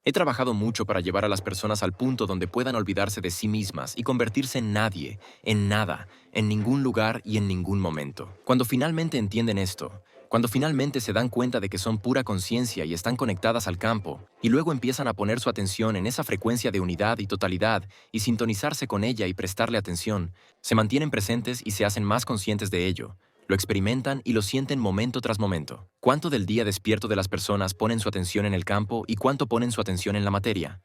He trabajado mucho para llevar a las personas al punto donde puedan olvidarse de sí mismas y convertirse en nadie, en nada, en ningún lugar y en ningún momento. Cuando finalmente entienden esto, cuando finalmente se dan cuenta de que son pura conciencia y están conectadas al campo, y luego empiezan a poner su atención en esa frecuencia de unidad y totalidad y sintonizarse con ella y prestarle atención, se mantienen presentes y se hacen más conscientes de ello. Lo experimentan y lo sienten momento tras momento. ¿Cuánto del día despierto de las personas ponen su atención en el campo y cuánto ponen su atención en la materia?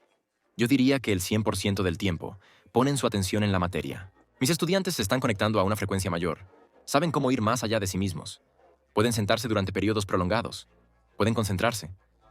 Yo diría que el 100% del tiempo ponen su atención en la materia. Mis estudiantes se están conectando a una frecuencia mayor. Saben cómo ir más allá de sí mismos. Pueden sentarse durante periodos prolongados. Pueden concentrarse.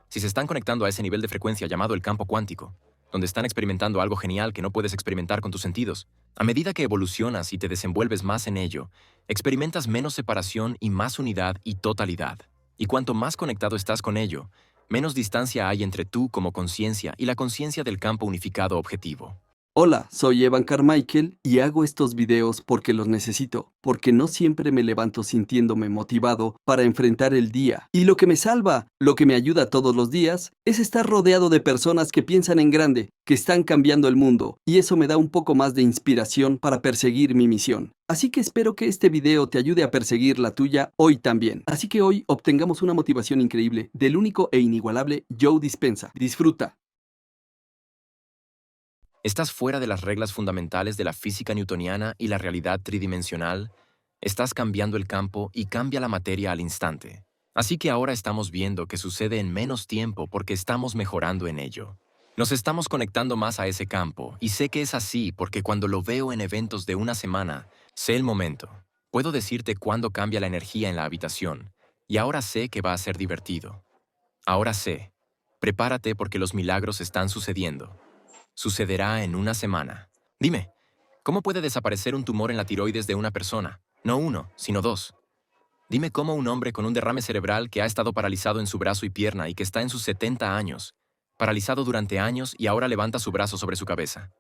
Si se están conectando a ese nivel de frecuencia llamado el campo cuántico, donde están experimentando algo genial que no puedes experimentar con tus sentidos, a medida que evolucionas y te desenvuelves más en ello, experimentas menos separación y más unidad y totalidad. Y cuanto más conectado estás con ello, menos distancia hay entre tú como conciencia y la conciencia del campo unificado objetivo. Hola, soy Evan Carmichael y hago estos videos porque los necesito, porque no siempre me levanto sintiéndome motivado para enfrentar el día. Y lo que me salva, lo que me ayuda todos los días, es estar rodeado de personas que piensan en grande, que están cambiando el mundo, y eso me da un poco más de inspiración para perseguir mi misión. Así que espero que este video te ayude a perseguir la tuya hoy también. Así que hoy obtengamos una motivación increíble del único e inigualable Joe Dispenza. Disfruta. Estás fuera de las reglas fundamentales de la física newtoniana y la realidad tridimensional. Estás cambiando el campo y cambia la materia al instante. Así que ahora estamos viendo que sucede en menos tiempo porque estamos mejorando en ello. Nos estamos conectando más a ese campo y sé que es así porque cuando lo veo en eventos de una semana, sé el momento. Puedo decirte cuándo cambia la energía en la habitación y ahora sé que va a ser divertido. Ahora sé. Prepárate porque los milagros están sucediendo. Sucederá en una semana. Dime, ¿cómo puede desaparecer un tumor en la tiroides de una persona? No uno, sino dos. Dime cómo un hombre con un derrame cerebral que ha estado paralizado en su brazo y pierna y que está en sus 70 años, paralizado durante años y ahora levanta su brazo sobre su cabeza.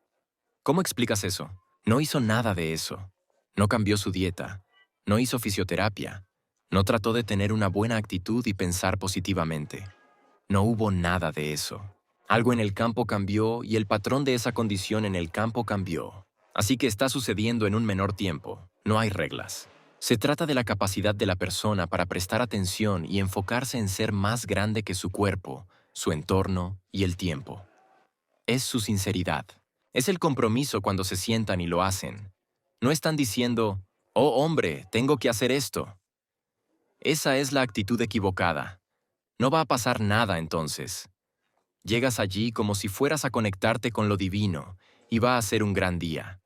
¿Cómo explicas eso? No hizo nada de eso. No cambió su dieta. No hizo fisioterapia. No trató de tener una buena actitud y pensar positivamente. No hubo nada de eso. Algo en el campo cambió y el patrón de esa condición en el campo cambió. Así que está sucediendo en un menor tiempo. No hay reglas. Se trata de la capacidad de la persona para prestar atención y enfocarse en ser más grande que su cuerpo, su entorno y el tiempo. Es su sinceridad. Es el compromiso cuando se sientan y lo hacen. No están diciendo, oh hombre, tengo que hacer esto. Esa es la actitud equivocada. No va a pasar nada entonces. Llegas allí como si fueras a conectarte con lo divino y va a ser un gran día.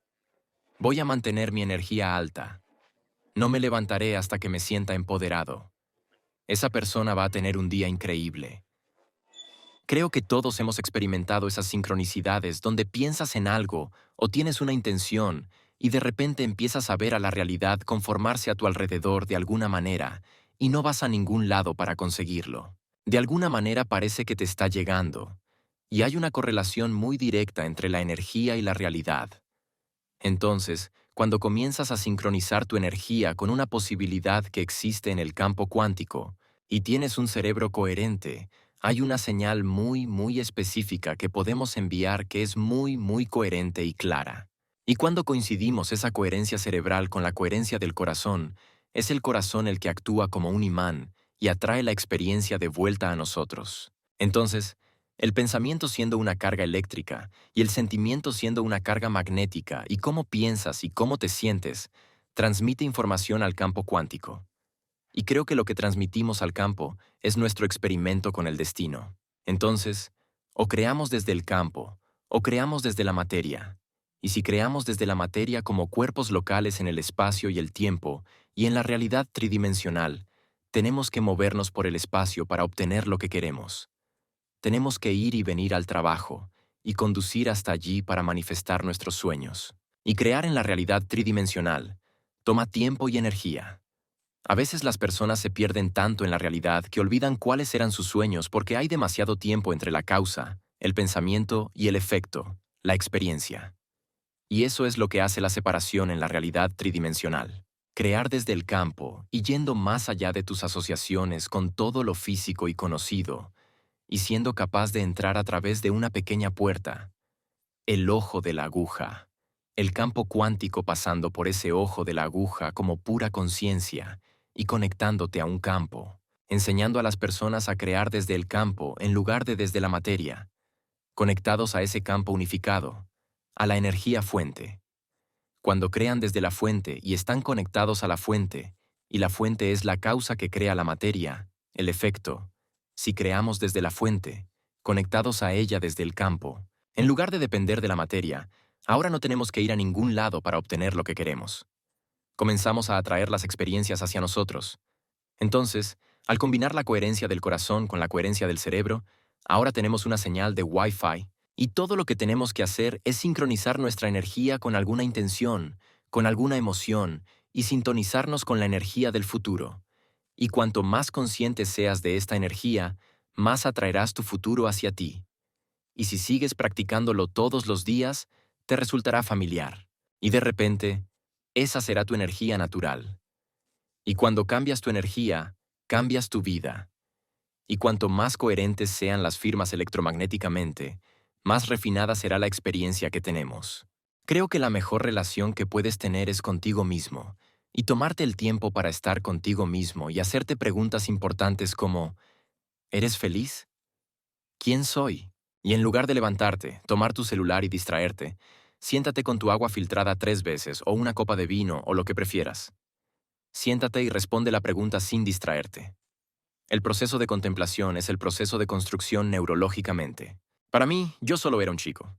Voy a mantener mi energía alta. No me levantaré hasta que me sienta empoderado. Esa persona va a tener un día increíble. Creo que todos hemos experimentado esas sincronicidades donde piensas en algo o tienes una intención y de repente empiezas a ver a la realidad conformarse a tu alrededor de alguna manera y no vas a ningún lado para conseguirlo. De alguna manera parece que te está llegando, y hay una correlación muy directa entre la energía y la realidad. Entonces, cuando comienzas a sincronizar tu energía con una posibilidad que existe en el campo cuántico, y tienes un cerebro coherente, hay una señal muy específica que podemos enviar que es muy coherente y clara. Y cuando coincidimos esa coherencia cerebral con la coherencia del corazón, es el corazón el que actúa como un imán y atrae la experiencia de vuelta a nosotros. Entonces, el pensamiento siendo una carga eléctrica y el sentimiento siendo una carga magnética y cómo piensas y cómo te sientes, transmite información al campo cuántico. Y creo que lo que transmitimos al campo es nuestro experimento con el destino. Entonces, o creamos desde el campo, o creamos desde la materia. Y si creamos desde la materia como cuerpos locales en el espacio y el tiempo, y en la realidad tridimensional, tenemos que movernos por el espacio para obtener lo que queremos. Tenemos que ir y venir al trabajo, y conducir hasta allí para manifestar nuestros sueños. Y crear en la realidad tridimensional toma tiempo y energía. A veces las personas se pierden tanto en la realidad que olvidan cuáles eran sus sueños porque hay demasiado tiempo entre la causa, el pensamiento y el efecto, la experiencia. Y eso es lo que hace la separación en la realidad tridimensional. Crear desde el campo y yendo más allá de tus asociaciones con todo lo físico y conocido, y siendo capaz de entrar a través de una pequeña puerta, el ojo de la aguja, el campo cuántico pasando por ese ojo de la aguja como pura conciencia y conectándote a un campo, enseñando a las personas a crear desde el campo en lugar de desde la materia, conectados a ese campo unificado, a la energía fuente. Cuando crean desde la fuente y están conectados a la fuente, y la fuente es la causa que crea la materia, el efecto, si creamos desde la fuente, conectados a ella desde el campo, en lugar de depender de la materia, ahora no tenemos que ir a ningún lado para obtener lo que queremos. Comenzamos a atraer las experiencias hacia nosotros. Entonces, al combinar la coherencia del corazón con la coherencia del cerebro, ahora tenemos una señal de Wi-Fi y todo lo que tenemos que hacer es sincronizar nuestra energía con alguna intención, con alguna emoción y sintonizarnos con la energía del futuro. Y cuanto más consciente seas de esta energía, más atraerás tu futuro hacia ti. Y si sigues practicándolo todos los días, te resultará familiar. Y de repente, esa será tu energía natural. Y cuando cambias tu energía, cambias tu vida. Y cuanto más coherentes sean las firmas electromagnéticamente, más refinada será la experiencia que tenemos. Creo que la mejor relación que puedes tener es contigo mismo, y tomarte el tiempo para estar contigo mismo y hacerte preguntas importantes como ¿eres feliz? ¿Quién soy? Y en lugar de levantarte, tomar tu celular y distraerte, siéntate con tu agua filtrada 3 veces o una copa de vino o lo que prefieras. Siéntate y responde la pregunta sin distraerte. El proceso de contemplación es el proceso de construcción neurológicamente. Para mí, yo solo era un chico.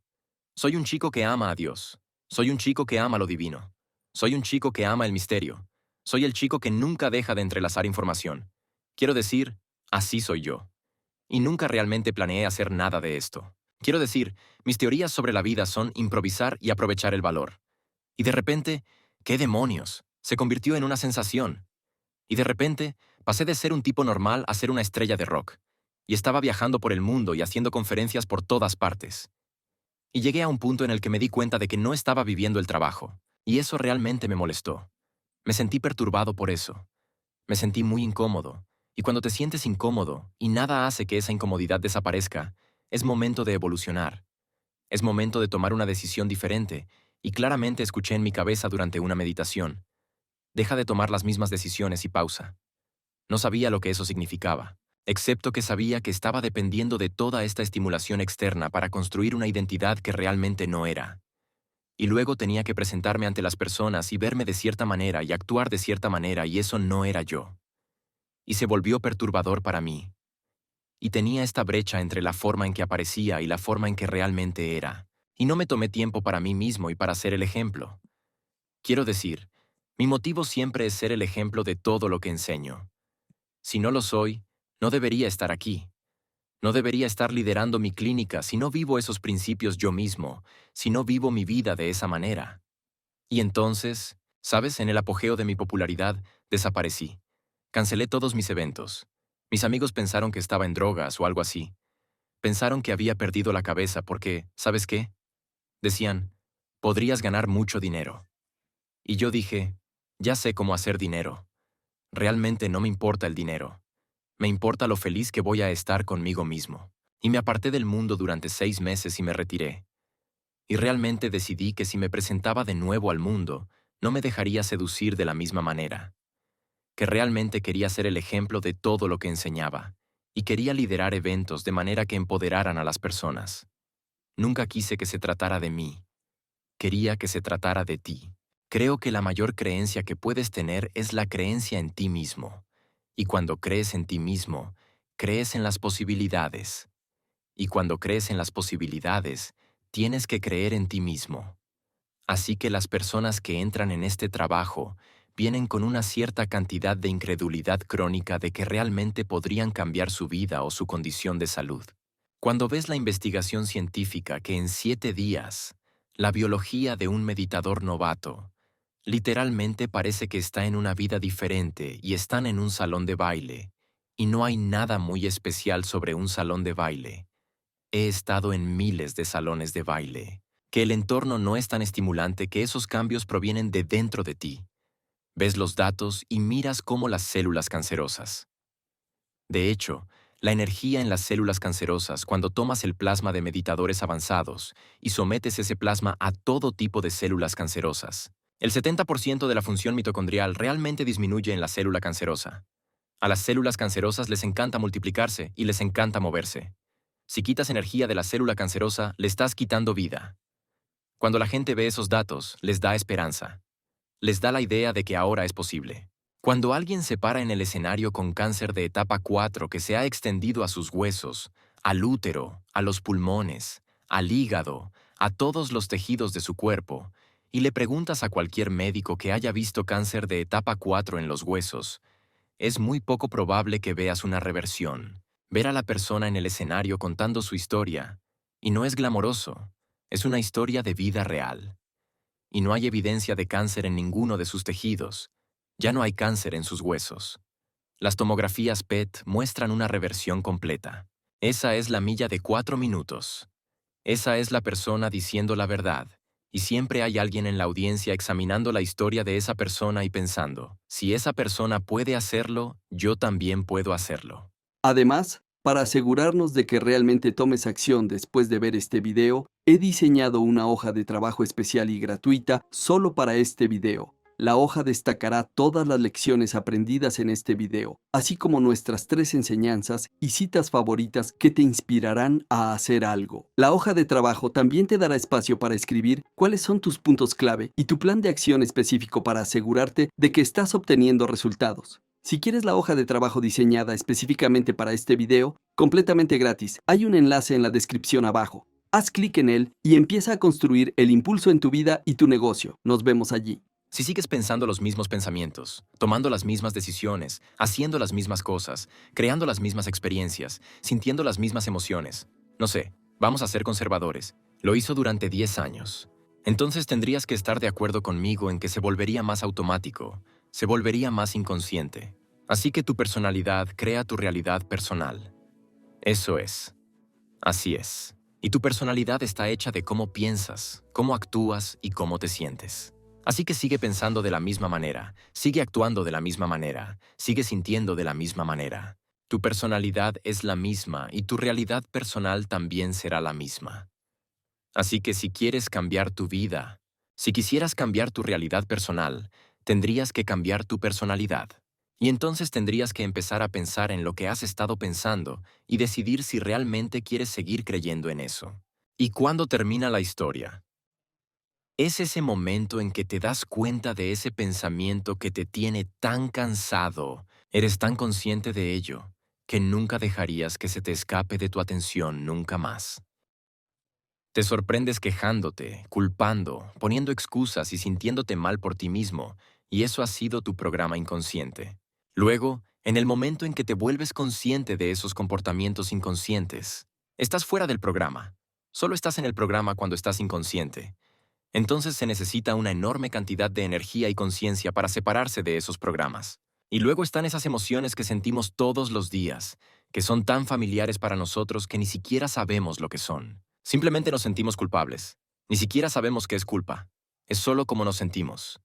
Soy un chico que ama a Dios. Soy un chico que ama lo divino. Soy un chico que ama el misterio. Soy el chico que nunca deja de entrelazar información. Quiero decir, así soy yo. Y nunca realmente planeé hacer nada de esto. Quiero decir, mis teorías sobre la vida son improvisar y aprovechar el valor. Y de repente, ¿qué demonios? Se convirtió en una sensación. Y de repente, pasé de ser un tipo normal a ser una estrella de rock. Y estaba viajando por el mundo y haciendo conferencias por todas partes. Y llegué a un punto en el que me di cuenta de que no estaba viviendo el trabajo. Y eso realmente me molestó. Me sentí perturbado por eso. Me sentí muy incómodo. Y cuando te sientes incómodo y nada hace que esa incomodidad desaparezca, es momento de evolucionar. Es momento de tomar una decisión diferente. Y claramente escuché en mi cabeza durante una meditación: deja de tomar las mismas decisiones y pausa. No sabía lo que eso significaba, excepto que sabía que estaba dependiendo de toda esta estimulación externa para construir una identidad que realmente no era. Y luego tenía que presentarme ante las personas y verme de cierta manera y actuar de cierta manera, y eso no era yo. Y se volvió perturbador para mí. Y tenía esta brecha entre la forma en que aparecía y la forma en que realmente era. Y no me tomé tiempo para mí mismo y para ser el ejemplo. Quiero decir, mi motivo siempre es ser el ejemplo de todo lo que enseño. Si no lo soy, no debería estar aquí. No debería estar liderando mi clínica si no vivo esos principios yo mismo, si no vivo mi vida de esa manera. Y entonces, ¿sabes? En el apogeo de mi popularidad, desaparecí. Cancelé todos mis eventos. Mis amigos pensaron que estaba en drogas o algo así. Pensaron que había perdido la cabeza porque, ¿sabes qué? Decían, podrías ganar mucho dinero. Y yo dije, ya sé cómo hacer dinero. Realmente no me importa el dinero. Me importa lo feliz que voy a estar conmigo mismo. Y me aparté del mundo durante 6 meses y me retiré. Y realmente decidí que si me presentaba de nuevo al mundo, no me dejaría seducir de la misma manera. Que realmente quería ser el ejemplo de todo lo que enseñaba. Y quería liderar eventos de manera que empoderaran a las personas. Nunca quise que se tratara de mí. Quería que se tratara de ti. Creo que la mayor creencia que puedes tener es la creencia en ti mismo. Y cuando crees en ti mismo, crees en las posibilidades. Y cuando crees en las posibilidades, tienes que creer en ti mismo. Así que las personas que entran en este trabajo vienen con una cierta cantidad de incredulidad crónica de que realmente podrían cambiar su vida o su condición de salud. Cuando ves la investigación científica que en 7 días, la biología de un meditador novato, literalmente parece que está en una vida diferente y están en un salón de baile, y no hay nada muy especial sobre un salón de baile. He estado en miles de salones de baile, que el entorno no es tan estimulante, que esos cambios provienen de dentro de ti. Ves los datos y miras cómo las células cancerosas. De hecho, La energía en las células cancerosas cuando tomas el plasma de meditadores avanzados y sometes ese plasma a todo tipo de células cancerosas. El 70% de la función mitocondrial realmente disminuye en la célula cancerosa. A las células cancerosas les encanta multiplicarse y les encanta moverse. Si quitas energía de la célula cancerosa, le estás quitando vida. Cuando la gente ve esos datos, les da esperanza. Les da la idea de que ahora es posible. Cuando alguien se para en el escenario con cáncer de etapa 4 que se ha extendido a sus huesos, al útero, a los pulmones, al hígado, a todos los tejidos de su cuerpo, y le preguntas a cualquier médico que haya visto cáncer de etapa 4 en los huesos, es muy poco probable que veas una reversión. Ver a la persona en el escenario contando su historia, y no es glamoroso, es una historia de vida real. Y no hay evidencia de cáncer en ninguno de sus tejidos. Ya no hay cáncer en sus huesos. Las tomografías PET muestran una reversión completa. Esa es la milla de 4 minutos. Esa es la persona diciendo la verdad. Y siempre hay alguien en la audiencia examinando la historia de esa persona y pensando, si esa persona puede hacerlo, yo también puedo hacerlo. Además, para asegurarnos de que realmente tomes acción después de ver este video, he diseñado una hoja de trabajo especial y gratuita solo para este video. La hoja destacará todas las lecciones aprendidas en este video, así como nuestras 3 enseñanzas y citas favoritas que te inspirarán a hacer algo. La hoja de trabajo también te dará espacio para escribir cuáles son tus puntos clave y tu plan de acción específico para asegurarte de que estás obteniendo resultados. Si quieres la hoja de trabajo diseñada específicamente para este video, completamente gratis, hay un enlace en la descripción abajo. Haz clic en él y empieza a construir el impulso en tu vida y tu negocio. Nos vemos allí. Si sigues pensando los mismos pensamientos, tomando las mismas decisiones, haciendo las mismas cosas, creando las mismas experiencias, sintiendo las mismas emociones, no sé, vamos a ser conservadores. Lo hizo durante 10 años. Entonces tendrías que estar de acuerdo conmigo en que se volvería más automático, se volvería más inconsciente. Así que tu personalidad crea tu realidad personal. Eso es. Así es. Y tu personalidad está hecha de cómo piensas, cómo actúas y cómo te sientes. Así que sigue pensando de la misma manera, sigue actuando de la misma manera, sigue sintiendo de la misma manera. Tu personalidad es la misma y tu realidad personal también será la misma. Así que si quieres cambiar tu vida, si quisieras cambiar tu realidad personal, tendrías que cambiar tu personalidad. Y entonces tendrías que empezar a pensar en lo que has estado pensando y decidir si realmente quieres seguir creyendo en eso. ¿Y cuándo termina la historia? Es ese momento en que te das cuenta de ese pensamiento que te tiene tan cansado, eres tan consciente de ello, que nunca dejarías que se te escape de tu atención nunca más. Te sorprendes quejándote, culpando, poniendo excusas y sintiéndote mal por ti mismo, y eso ha sido tu programa inconsciente. Luego, en el momento en que te vuelves consciente de esos comportamientos inconscientes, estás fuera del programa. Solo estás en el programa cuando estás inconsciente. Entonces se necesita una enorme cantidad de energía y conciencia para separarse de esos programas. Y luego están esas emociones que sentimos todos los días, que son tan familiares para nosotros que ni siquiera sabemos lo que son. Simplemente nos sentimos culpables. Ni siquiera sabemos qué es culpa. Es solo como nos sentimos.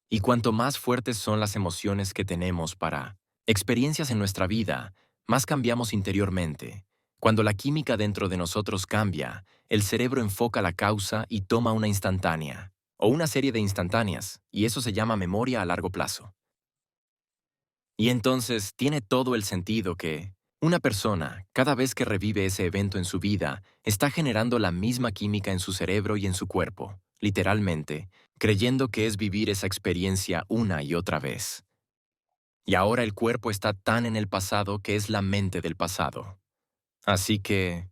Y cuanto más fuertes son las emociones que tenemos para experiencias en nuestra vida, más cambiamos interiormente. Cuando la química dentro de nosotros cambia, el cerebro enfoca la causa y toma una instantánea, o una serie de instantáneas, y eso se llama memoria a largo plazo. Y entonces tiene todo el sentido que una persona, cada vez que revive ese evento en su vida, está generando la misma química en su cerebro y en su cuerpo, literalmente, creyendo que es vivir esa experiencia una y otra vez. Y ahora el cuerpo está tan en el pasado que es la mente del pasado. Así que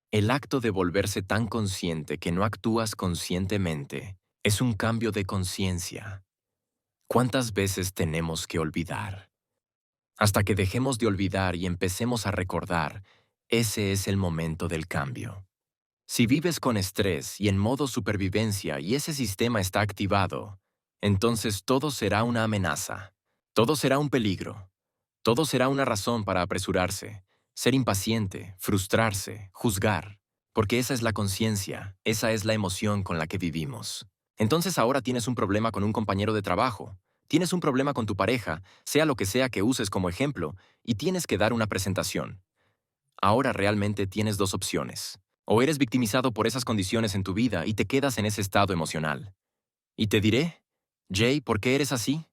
el acto de volverse tan consciente que no actúas conscientemente es un cambio de conciencia. ¿Cuántas veces tenemos que olvidar? Hasta que dejemos de olvidar y empecemos a recordar, ese es el momento del cambio. Si vives con estrés y en modo supervivencia y ese sistema está activado, entonces todo será una amenaza, todo será un peligro, todo será una razón para apresurarse, ser impaciente, frustrarse, juzgar, porque esa es la conciencia, esa es la emoción con la que vivimos. Entonces ahora tienes un problema con un compañero de trabajo, Tienes un problema con tu pareja, sea lo que sea que uses como ejemplo, y tienes que dar una presentación. Ahora realmente tienes dos opciones. O eres victimizado por esas condiciones en tu vida y te quedas en ese estado emocional. Y te diré, Jay, ¿por qué eres así?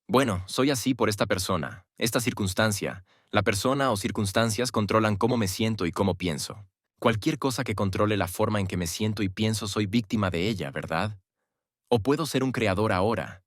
Bueno, soy así por esta persona, esta circunstancia. La persona o circunstancias controlan cómo me siento y cómo pienso. Cualquier cosa que controle la forma en que me siento y pienso soy víctima de ella, ¿verdad? O puedo ser un creador ahora.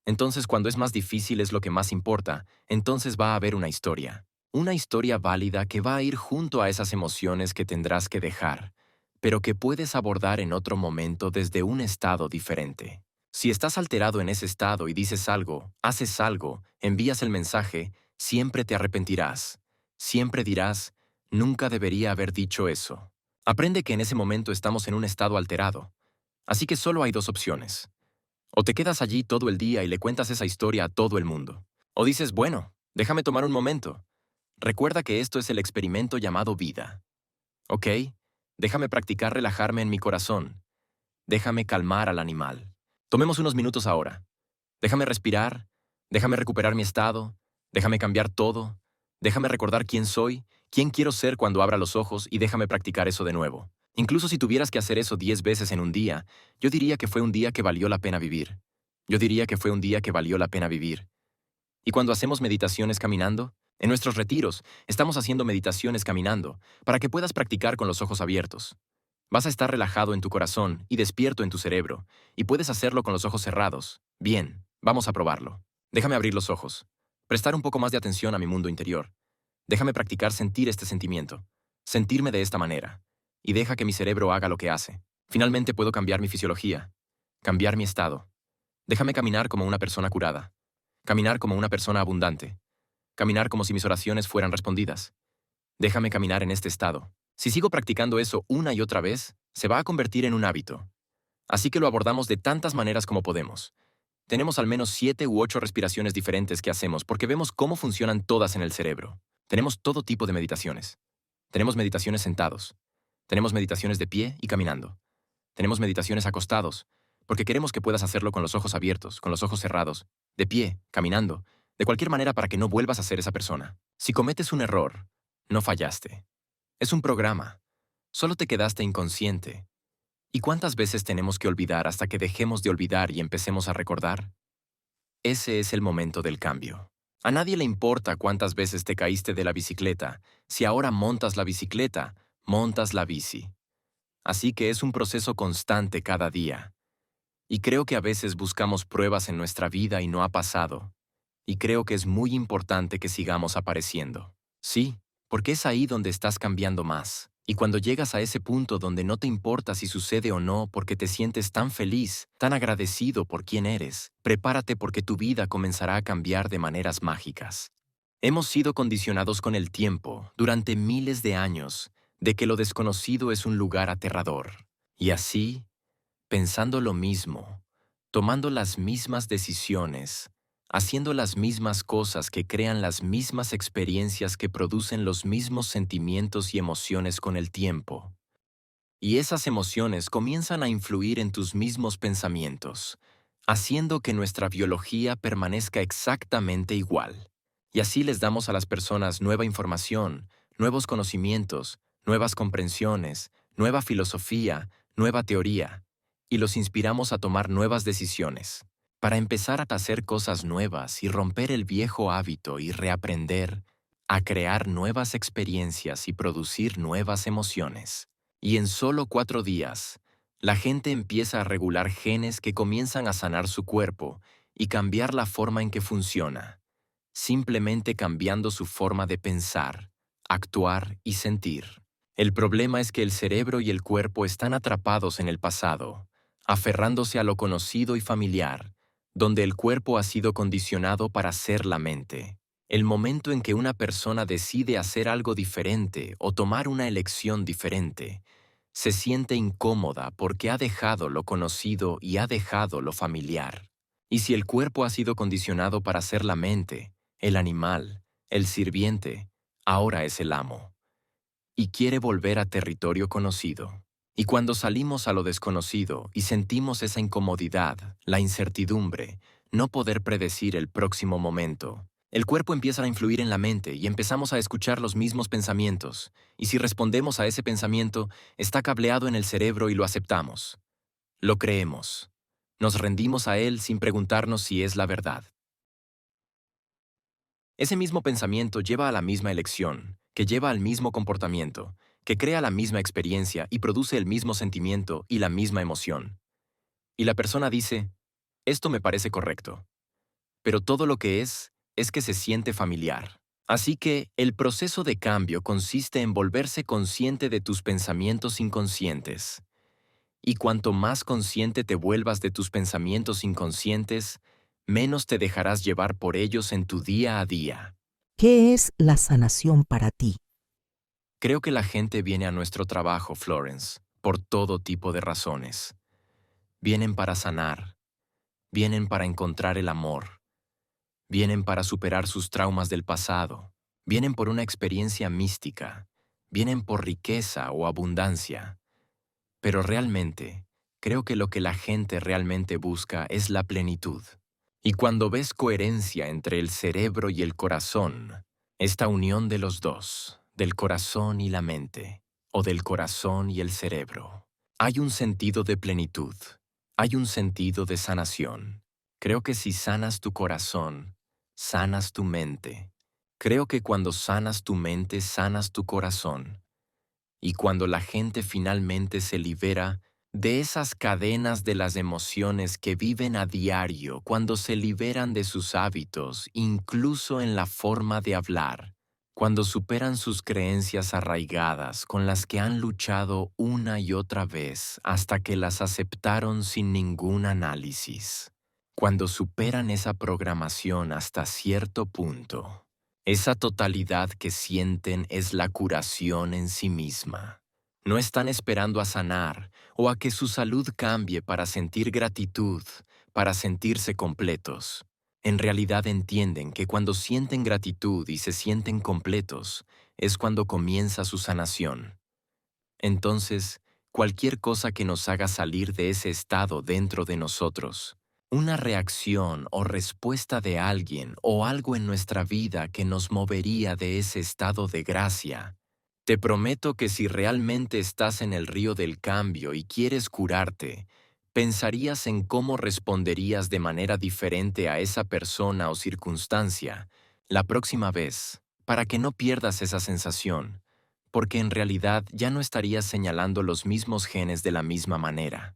Entonces, cuando es más difícil es lo que más importa, entonces va a haber una historia. Una historia válida que va a ir junto a esas emociones que tendrás que dejar, pero que puedes abordar en otro momento desde un estado diferente. Si estás alterado en ese estado y dices algo, haces algo, envías el mensaje, siempre te arrepentirás. Siempre dirás, nunca debería haber dicho eso. Aprende que en ese momento estamos en un estado alterado. Así que solo hay dos opciones. O te quedas allí todo el día y le cuentas esa historia a todo el mundo. O dices, bueno, déjame tomar un momento. Recuerda que esto es el experimento llamado vida. ¿Ok? Déjame practicar relajarme en mi corazón. Déjame calmar al animal. Tomemos unos minutos ahora. Déjame respirar. Déjame recuperar mi estado. Déjame cambiar todo. Déjame recordar quién soy, quién quiero ser cuando abra los ojos y déjame practicar eso de nuevo. Incluso si tuvieras que hacer eso 10 veces en un día, yo diría que fue un día que valió la pena vivir. Yo diría que fue un día que valió la pena vivir. Y cuando hacemos meditaciones caminando, en nuestros retiros, estamos haciendo meditaciones caminando, para que puedas practicar con los ojos abiertos. Vas a estar relajado en tu corazón y despierto en tu cerebro, y puedes hacerlo con los ojos cerrados. Bien, vamos a probarlo. Déjame abrir los ojos. Prestar un poco más de atención a mi mundo interior. Déjame practicar sentir este sentimiento. Sentirme de esta manera. Y deja que mi cerebro haga lo que hace. Finalmente puedo cambiar mi fisiología. Cambiar mi estado. Déjame caminar como una persona curada. Caminar como una persona abundante. Caminar como si mis oraciones fueran respondidas. Déjame caminar en este estado. Si sigo practicando eso una y otra vez, se va a convertir en un hábito. Así que lo abordamos de tantas maneras como podemos. Tenemos al menos 7 u 8 respiraciones diferentes que hacemos porque vemos cómo funcionan todas en el cerebro. Tenemos todo tipo de meditaciones. Tenemos meditaciones sentados. Tenemos meditaciones de pie y caminando. Tenemos meditaciones acostados, porque queremos que puedas hacerlo con los ojos abiertos, con los ojos cerrados, de pie, caminando, de cualquier manera para que no vuelvas a ser esa persona. Si cometes un error, no fallaste. Es un programa. Solo te quedaste inconsciente. ¿Y cuántas veces tenemos que olvidar hasta que dejemos de olvidar y empecemos a recordar? Ese es el momento del cambio. A nadie le importa cuántas veces te caíste de la bicicleta. Si ahora montas la bicicleta, montas la bici. Así que es un proceso constante cada día. Y creo que a veces buscamos pruebas en nuestra vida y no ha pasado. Y creo que es muy importante que sigamos apareciendo. Sí, porque es ahí donde estás cambiando más. Y cuando llegas a ese punto donde no te importa si sucede o no porque te sientes tan feliz, tan agradecido por quién eres, prepárate porque tu vida comenzará a cambiar de maneras mágicas. Hemos sido condicionados con el tiempo, durante miles de años, de que lo desconocido es un lugar aterrador. Y así, pensando lo mismo, tomando las mismas decisiones, haciendo las mismas cosas que crean las mismas experiencias que producen los mismos sentimientos y emociones con el tiempo. Y esas emociones comienzan a influir en tus mismos pensamientos, haciendo que nuestra biología permanezca exactamente igual. Y así les damos a las personas nueva información, nuevos conocimientos, nuevas comprensiones, nueva filosofía, nueva teoría, y los inspiramos a tomar nuevas decisiones. Para empezar a hacer cosas nuevas y romper el viejo hábito y reaprender, a crear nuevas experiencias y producir nuevas emociones. Y en solo 4 días, la gente empieza a regular genes que comienzan a sanar su cuerpo y cambiar la forma en que funciona, simplemente cambiando su forma de pensar, actuar y sentir. El problema es que el cerebro y el cuerpo están atrapados en el pasado, aferrándose a lo conocido y familiar, donde el cuerpo ha sido condicionado para ser la mente. El momento en que una persona decide hacer algo diferente o tomar una elección diferente, se siente incómoda porque ha dejado lo conocido y ha dejado lo familiar. Y si el cuerpo ha sido condicionado para ser la mente, el animal, el sirviente, ahora es el amo. Y quiere volver a territorio conocido. Y cuando salimos a lo desconocido y sentimos esa incomodidad, la incertidumbre, no poder predecir el próximo momento. El cuerpo empieza a influir en la mente y empezamos a escuchar los mismos pensamientos, y si respondemos a ese pensamiento, está cableado en el cerebro y lo aceptamos. Lo creemos. Nos rendimos a él sin preguntarnos si es la verdad. Ese mismo pensamiento lleva a la misma elección, que lleva al mismo comportamiento, que crea la misma experiencia y produce el mismo sentimiento y la misma emoción. Y la persona dice, esto me parece correcto. Pero todo lo que es que se siente familiar. Así que el proceso de cambio consiste en volverse consciente de tus pensamientos inconscientes. Y cuanto más consciente te vuelvas de tus pensamientos inconscientes, menos te dejarás llevar por ellos en tu día a día. ¿Qué es la sanación para ti? Creo que la gente viene a nuestro trabajo, Florence, por todo tipo de razones. Vienen para sanar, vienen para encontrar el amor, vienen para superar sus traumas del pasado, vienen por una experiencia mística, vienen por riqueza o abundancia. Pero realmente, creo que lo que la gente realmente busca es la plenitud. Y cuando ves coherencia entre el cerebro y el corazón, esta unión de los dos, del corazón y la mente, o del corazón y el cerebro, hay un sentido de plenitud, hay un sentido de sanación. Creo que si sanas tu corazón, sanas tu mente. Creo que cuando sanas tu mente, sanas tu corazón. Y cuando la gente finalmente se libera de esas cadenas de las emociones que viven a diario, cuando se liberan de sus hábitos, incluso en la forma de hablar, cuando superan sus creencias arraigadas con las que han luchado una y otra vez hasta que las aceptaron sin ningún análisis, cuando superan esa programación hasta cierto punto. Esa totalidad que sienten es la curación en sí misma. No están esperando a sanar o a que su salud cambie para sentir gratitud, para sentirse completos. En realidad entienden que cuando sienten gratitud y se sienten completos, es cuando comienza su sanación. Entonces, cualquier cosa que nos haga salir de ese estado dentro de nosotros, una reacción o respuesta de alguien o algo en nuestra vida que nos movería de ese estado de gracia. Te prometo que si realmente estás en el río del cambio y quieres curarte, pensarías en cómo responderías de manera diferente a esa persona o circunstancia la próxima vez, para que no pierdas esa sensación, porque en realidad ya no estarías señalando los mismos genes de la misma manera.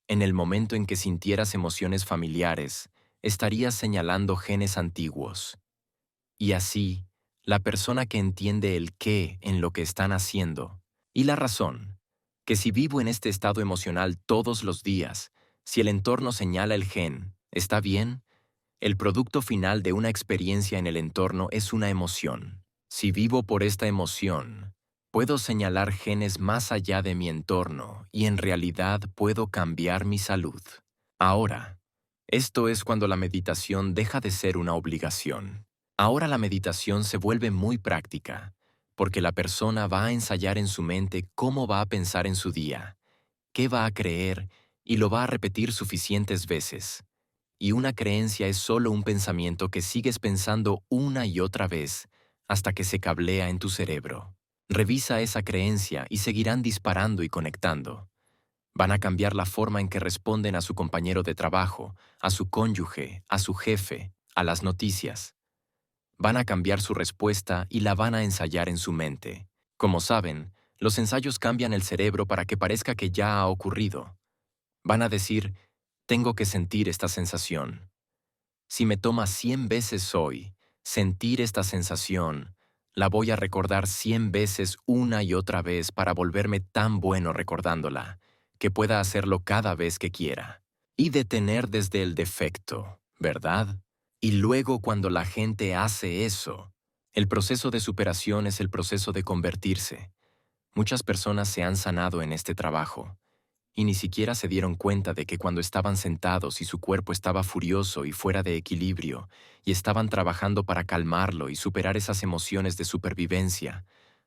En el momento en que sintieras emociones familiares, estarías señalando genes antiguos. Y así, la persona que entiende el qué en lo que están haciendo, y la razón, que si vivo en este estado emocional todos los días, si el entorno señala el gen, ¿está bien? El producto final de una experiencia en el entorno es una emoción. Si vivo por esta emoción, puedo señalar genes más allá de mi entorno y en realidad puedo cambiar mi salud. Ahora, esto es cuando la meditación deja de ser una obligación. Ahora la meditación se vuelve muy práctica, porque la persona va a ensayar en su mente cómo va a pensar en su día, qué va a creer y lo va a repetir suficientes veces. Y una creencia es solo un pensamiento que sigues pensando una y otra vez hasta que se cablea en tu cerebro. Revisa esa creencia y seguirán disparando y conectando. Van a cambiar la forma en que responden a su compañero de trabajo, a su cónyuge, a su jefe, a las noticias. Van a cambiar su respuesta y la van a ensayar en su mente. Como saben, los ensayos cambian el cerebro para que parezca que ya ha ocurrido. Van a decir, tengo que sentir esta sensación. Si me toma 100 veces hoy sentir esta sensación, la voy a recordar 100 veces una y otra vez para volverme tan bueno recordándola, que pueda hacerlo cada vez que quiera. Y detener desde el defecto, ¿verdad? Y luego cuando la gente hace eso, el proceso de superación es el proceso de convertirse. Muchas personas se han sanado en este trabajo y ni siquiera se dieron cuenta de que cuando estaban sentados y su cuerpo estaba furioso y fuera de equilibrio, y estaban trabajando para calmarlo y superar esas emociones de supervivencia,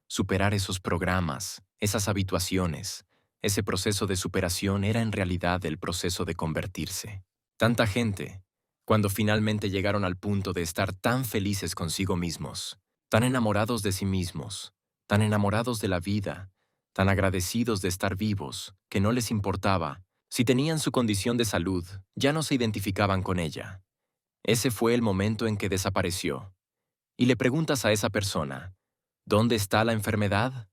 superar esos programas, esas habituaciones, ese proceso de superación era en realidad el proceso de convertirse. Tanta gente, Cuando finalmente llegaron al punto de estar tan felices consigo mismos, tan enamorados de sí mismos, tan enamorados de la vida, tan agradecidos de estar vivos, que no les importaba. Si tenían su condición de salud, ya no se identificaban con ella. Ese fue el momento en que desapareció. Y le preguntas a esa persona, ¿dónde está la enfermedad?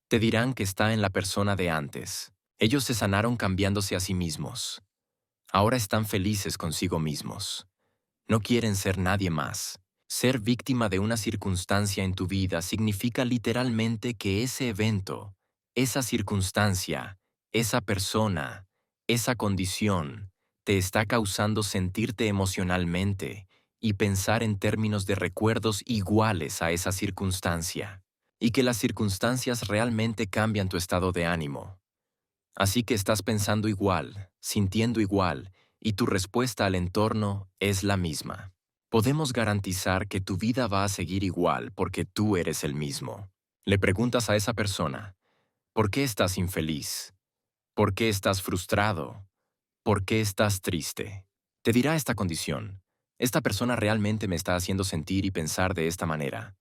Te dirán que está en la persona de antes. Ellos se sanaron cambiándose a sí mismos. Ahora están felices consigo mismos. No quieren ser nadie más. Ser víctima de una circunstancia en tu vida significa literalmente que ese evento, esa circunstancia, esa persona, esa condición, te está causando sentirte emocionalmente y pensar en términos de recuerdos iguales a esa circunstancia, y que las circunstancias realmente cambian tu estado de ánimo. Así que estás pensando igual, sintiendo igual, y tu respuesta al entorno es la misma. Podemos garantizar que tu vida va a seguir igual porque tú eres el mismo. Le preguntas a esa persona, ¿por qué estás infeliz? ¿Por qué estás frustrado? ¿Por qué estás triste? Te dirá esta condición. Esta persona realmente me está haciendo sentir y pensar de esta manera.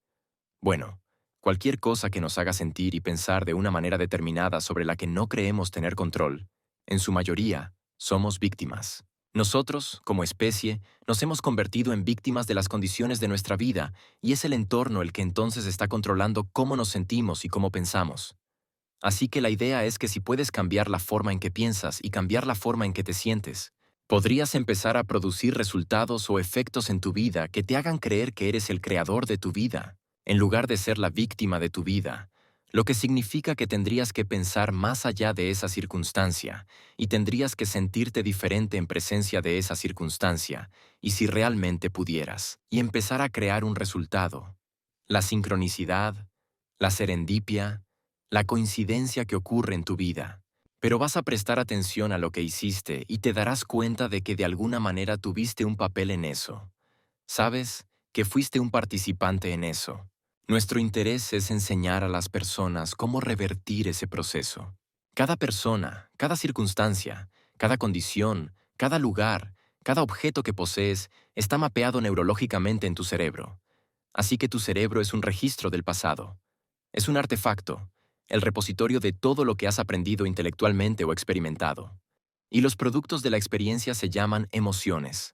Bueno, cualquier cosa que nos haga sentir y pensar de una manera determinada sobre la que no creemos tener control, en su mayoría, somos víctimas. Nosotros, como especie, nos hemos convertido en víctimas de las condiciones de nuestra vida y es el entorno el que entonces está controlando cómo nos sentimos y cómo pensamos. Así que la idea es que si puedes cambiar la forma en que piensas y cambiar la forma en que te sientes, podrías empezar a producir resultados o efectos en tu vida que te hagan creer que eres el creador de tu vida, en lugar de ser la víctima de tu vida, lo que significa que tendrías que pensar más allá de esa circunstancia y tendrías que sentirte diferente en presencia de esa circunstancia, y si realmente pudieras, y empezar a crear un resultado. La sincronicidad, la serendipia, la coincidencia que ocurre en tu vida. Pero vas a prestar atención a lo que hiciste y te darás cuenta de que de alguna manera tuviste un papel en eso. ¿Sabes? Que fuiste un participante en eso. Nuestro interés es enseñar a las personas cómo revertir ese proceso. Cada persona, cada circunstancia, cada condición, cada lugar, cada objeto que posees está mapeado neurológicamente en tu cerebro. Así que tu cerebro es un registro del pasado. Es un artefacto, el repositorio de todo lo que has aprendido intelectualmente o experimentado. Y los productos de la experiencia se llaman emociones.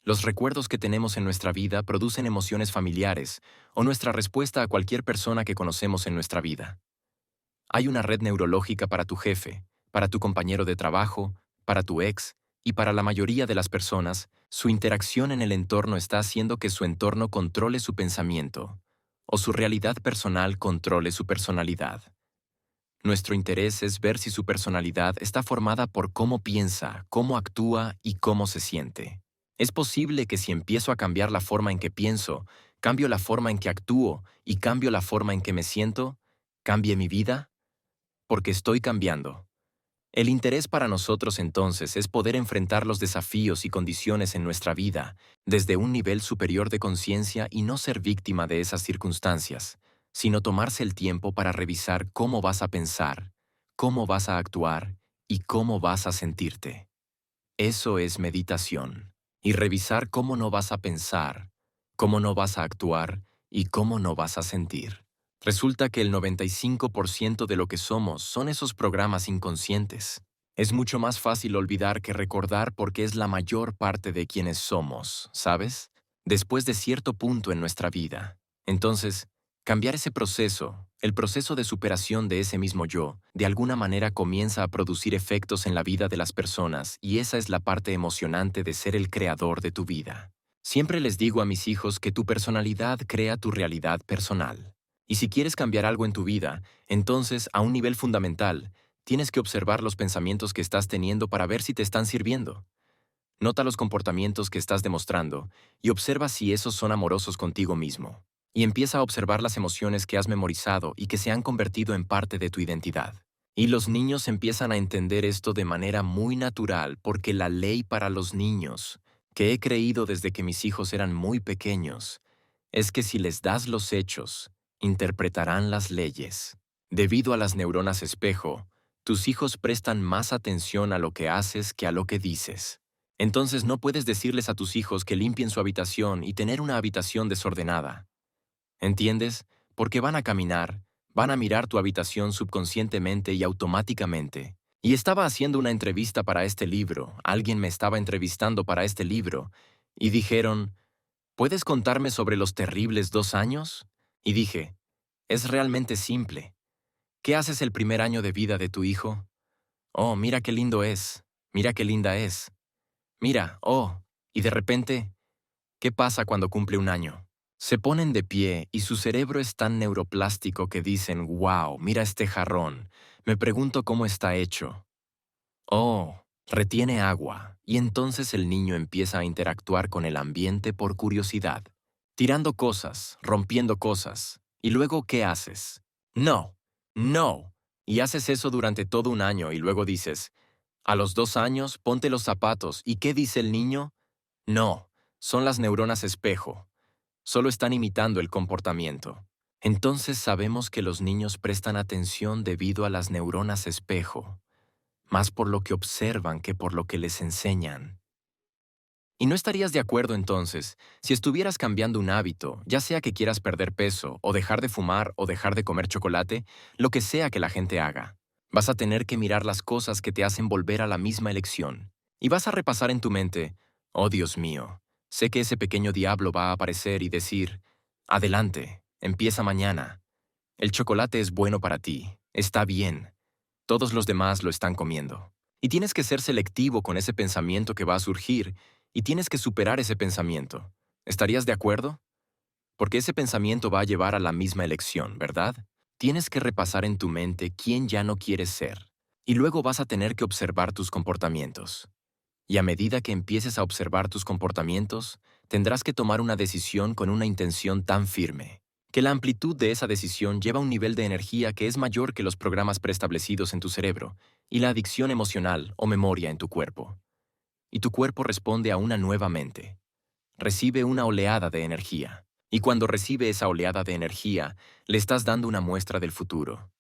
Los recuerdos que tenemos en nuestra vida producen emociones familiares o nuestra respuesta a cualquier persona que conocemos en nuestra vida. Hay una red neurológica para tu jefe, para tu compañero de trabajo, para tu ex, y para la mayoría de las personas, su interacción en el entorno está haciendo que su entorno controle su pensamiento, o su realidad personal controle su personalidad. Nuestro interés es ver si su personalidad está formada por cómo piensa, cómo actúa y cómo se siente. Es posible que si empiezo a cambiar la forma en que pienso, cambio la forma en que actúo y cambio la forma en que me siento, ¿cambie mi vida? Porque estoy cambiando. El interés para nosotros entonces es poder enfrentar los desafíos y condiciones en nuestra vida desde un nivel superior de conciencia y no ser víctima de esas circunstancias, sino tomarse el tiempo para revisar cómo vas a pensar, cómo vas a actuar y cómo vas a sentirte. Eso es meditación. Y revisar cómo no vas a pensar, cómo no vas a actuar y cómo no vas a sentir. Resulta que el 95% de lo que somos son esos programas inconscientes. Es mucho más fácil olvidar que recordar porque es la mayor parte de quienes somos, ¿sabes? Después de cierto punto en nuestra vida. Entonces, cambiar ese proceso, el proceso de superación de ese mismo yo, de alguna manera comienza a producir efectos en la vida de las personas y esa es la parte emocionante de ser el creador de tu vida. Siempre les digo a mis hijos que tu personalidad crea tu realidad personal. Y si quieres cambiar algo en tu vida, entonces, a un nivel fundamental, tienes que observar los pensamientos que estás teniendo para ver si te están sirviendo. Nota los comportamientos que estás demostrando y observa si esos son amorosos contigo mismo. Y empieza a observar las emociones que has memorizado y que se han convertido en parte de tu identidad. Y los niños empiezan a entender esto de manera muy natural porque la ley para los niños, que he creído desde que mis hijos eran muy pequeños, es que si les das los hechos, interpretarán las leyes. Debido a las neuronas espejo, tus hijos prestan más atención a lo que haces que a lo que dices. Entonces no puedes decirles a tus hijos que limpien su habitación y tener una habitación desordenada. ¿Entiendes? Porque van a caminar, van a mirar tu habitación subconscientemente y automáticamente. Y estaba haciendo una entrevista para este libro, alguien me estaba entrevistando para este libro, y dijeron, ¿puedes contarme sobre los terribles 2 años? Y dije, es realmente simple. ¿Qué haces el primer año de vida de tu hijo? Oh, mira qué lindo es, mira qué linda es. Mira, oh, y de repente, ¿qué pasa cuando cumple 1 año? Se ponen de pie y su cerebro es tan neuroplástico que dicen, wow, mira este jarrón, me pregunto cómo está hecho. Oh, retiene agua, y entonces el niño empieza a interactuar con el ambiente por curiosidad, tirando cosas, rompiendo cosas. ¿Y luego qué haces? No, no. Y haces eso durante todo 1 año y luego dices, a los 2 años ponte los zapatos, ¿y qué dice el niño? No, son las neuronas espejo. Solo están imitando el comportamiento. Entonces sabemos que los niños prestan atención debido a las neuronas espejo, más por lo que observan que por lo que les enseñan. ¿Y no estarías de acuerdo entonces si estuvieras cambiando un hábito, ya sea que quieras perder peso, o dejar de fumar, o dejar de comer chocolate, lo que sea que la gente haga? Vas a tener que mirar las cosas que te hacen volver a la misma elección. Y vas a repasar en tu mente, oh Dios mío, sé que ese pequeño diablo va a aparecer y decir, adelante, empieza mañana. El chocolate es bueno para ti, está bien. Todos los demás lo están comiendo. Y tienes que ser selectivo con ese pensamiento que va a surgir, y tienes que superar ese pensamiento. ¿Estarías de acuerdo? Porque ese pensamiento va a llevar a la misma elección, ¿verdad? Tienes que repasar en tu mente quién ya no quieres ser. Y luego vas a tener que observar tus comportamientos. Y a medida que empieces a observar tus comportamientos, tendrás que tomar una decisión con una intención tan firme, que la amplitud de esa decisión lleva un nivel de energía que es mayor que los programas preestablecidos en tu cerebro y la adicción emocional o memoria en tu cuerpo. Y tu cuerpo responde a una nueva mente. Recibe una oleada de energía. Y cuando recibe esa oleada de energía, le estás dando una muestra del futuro.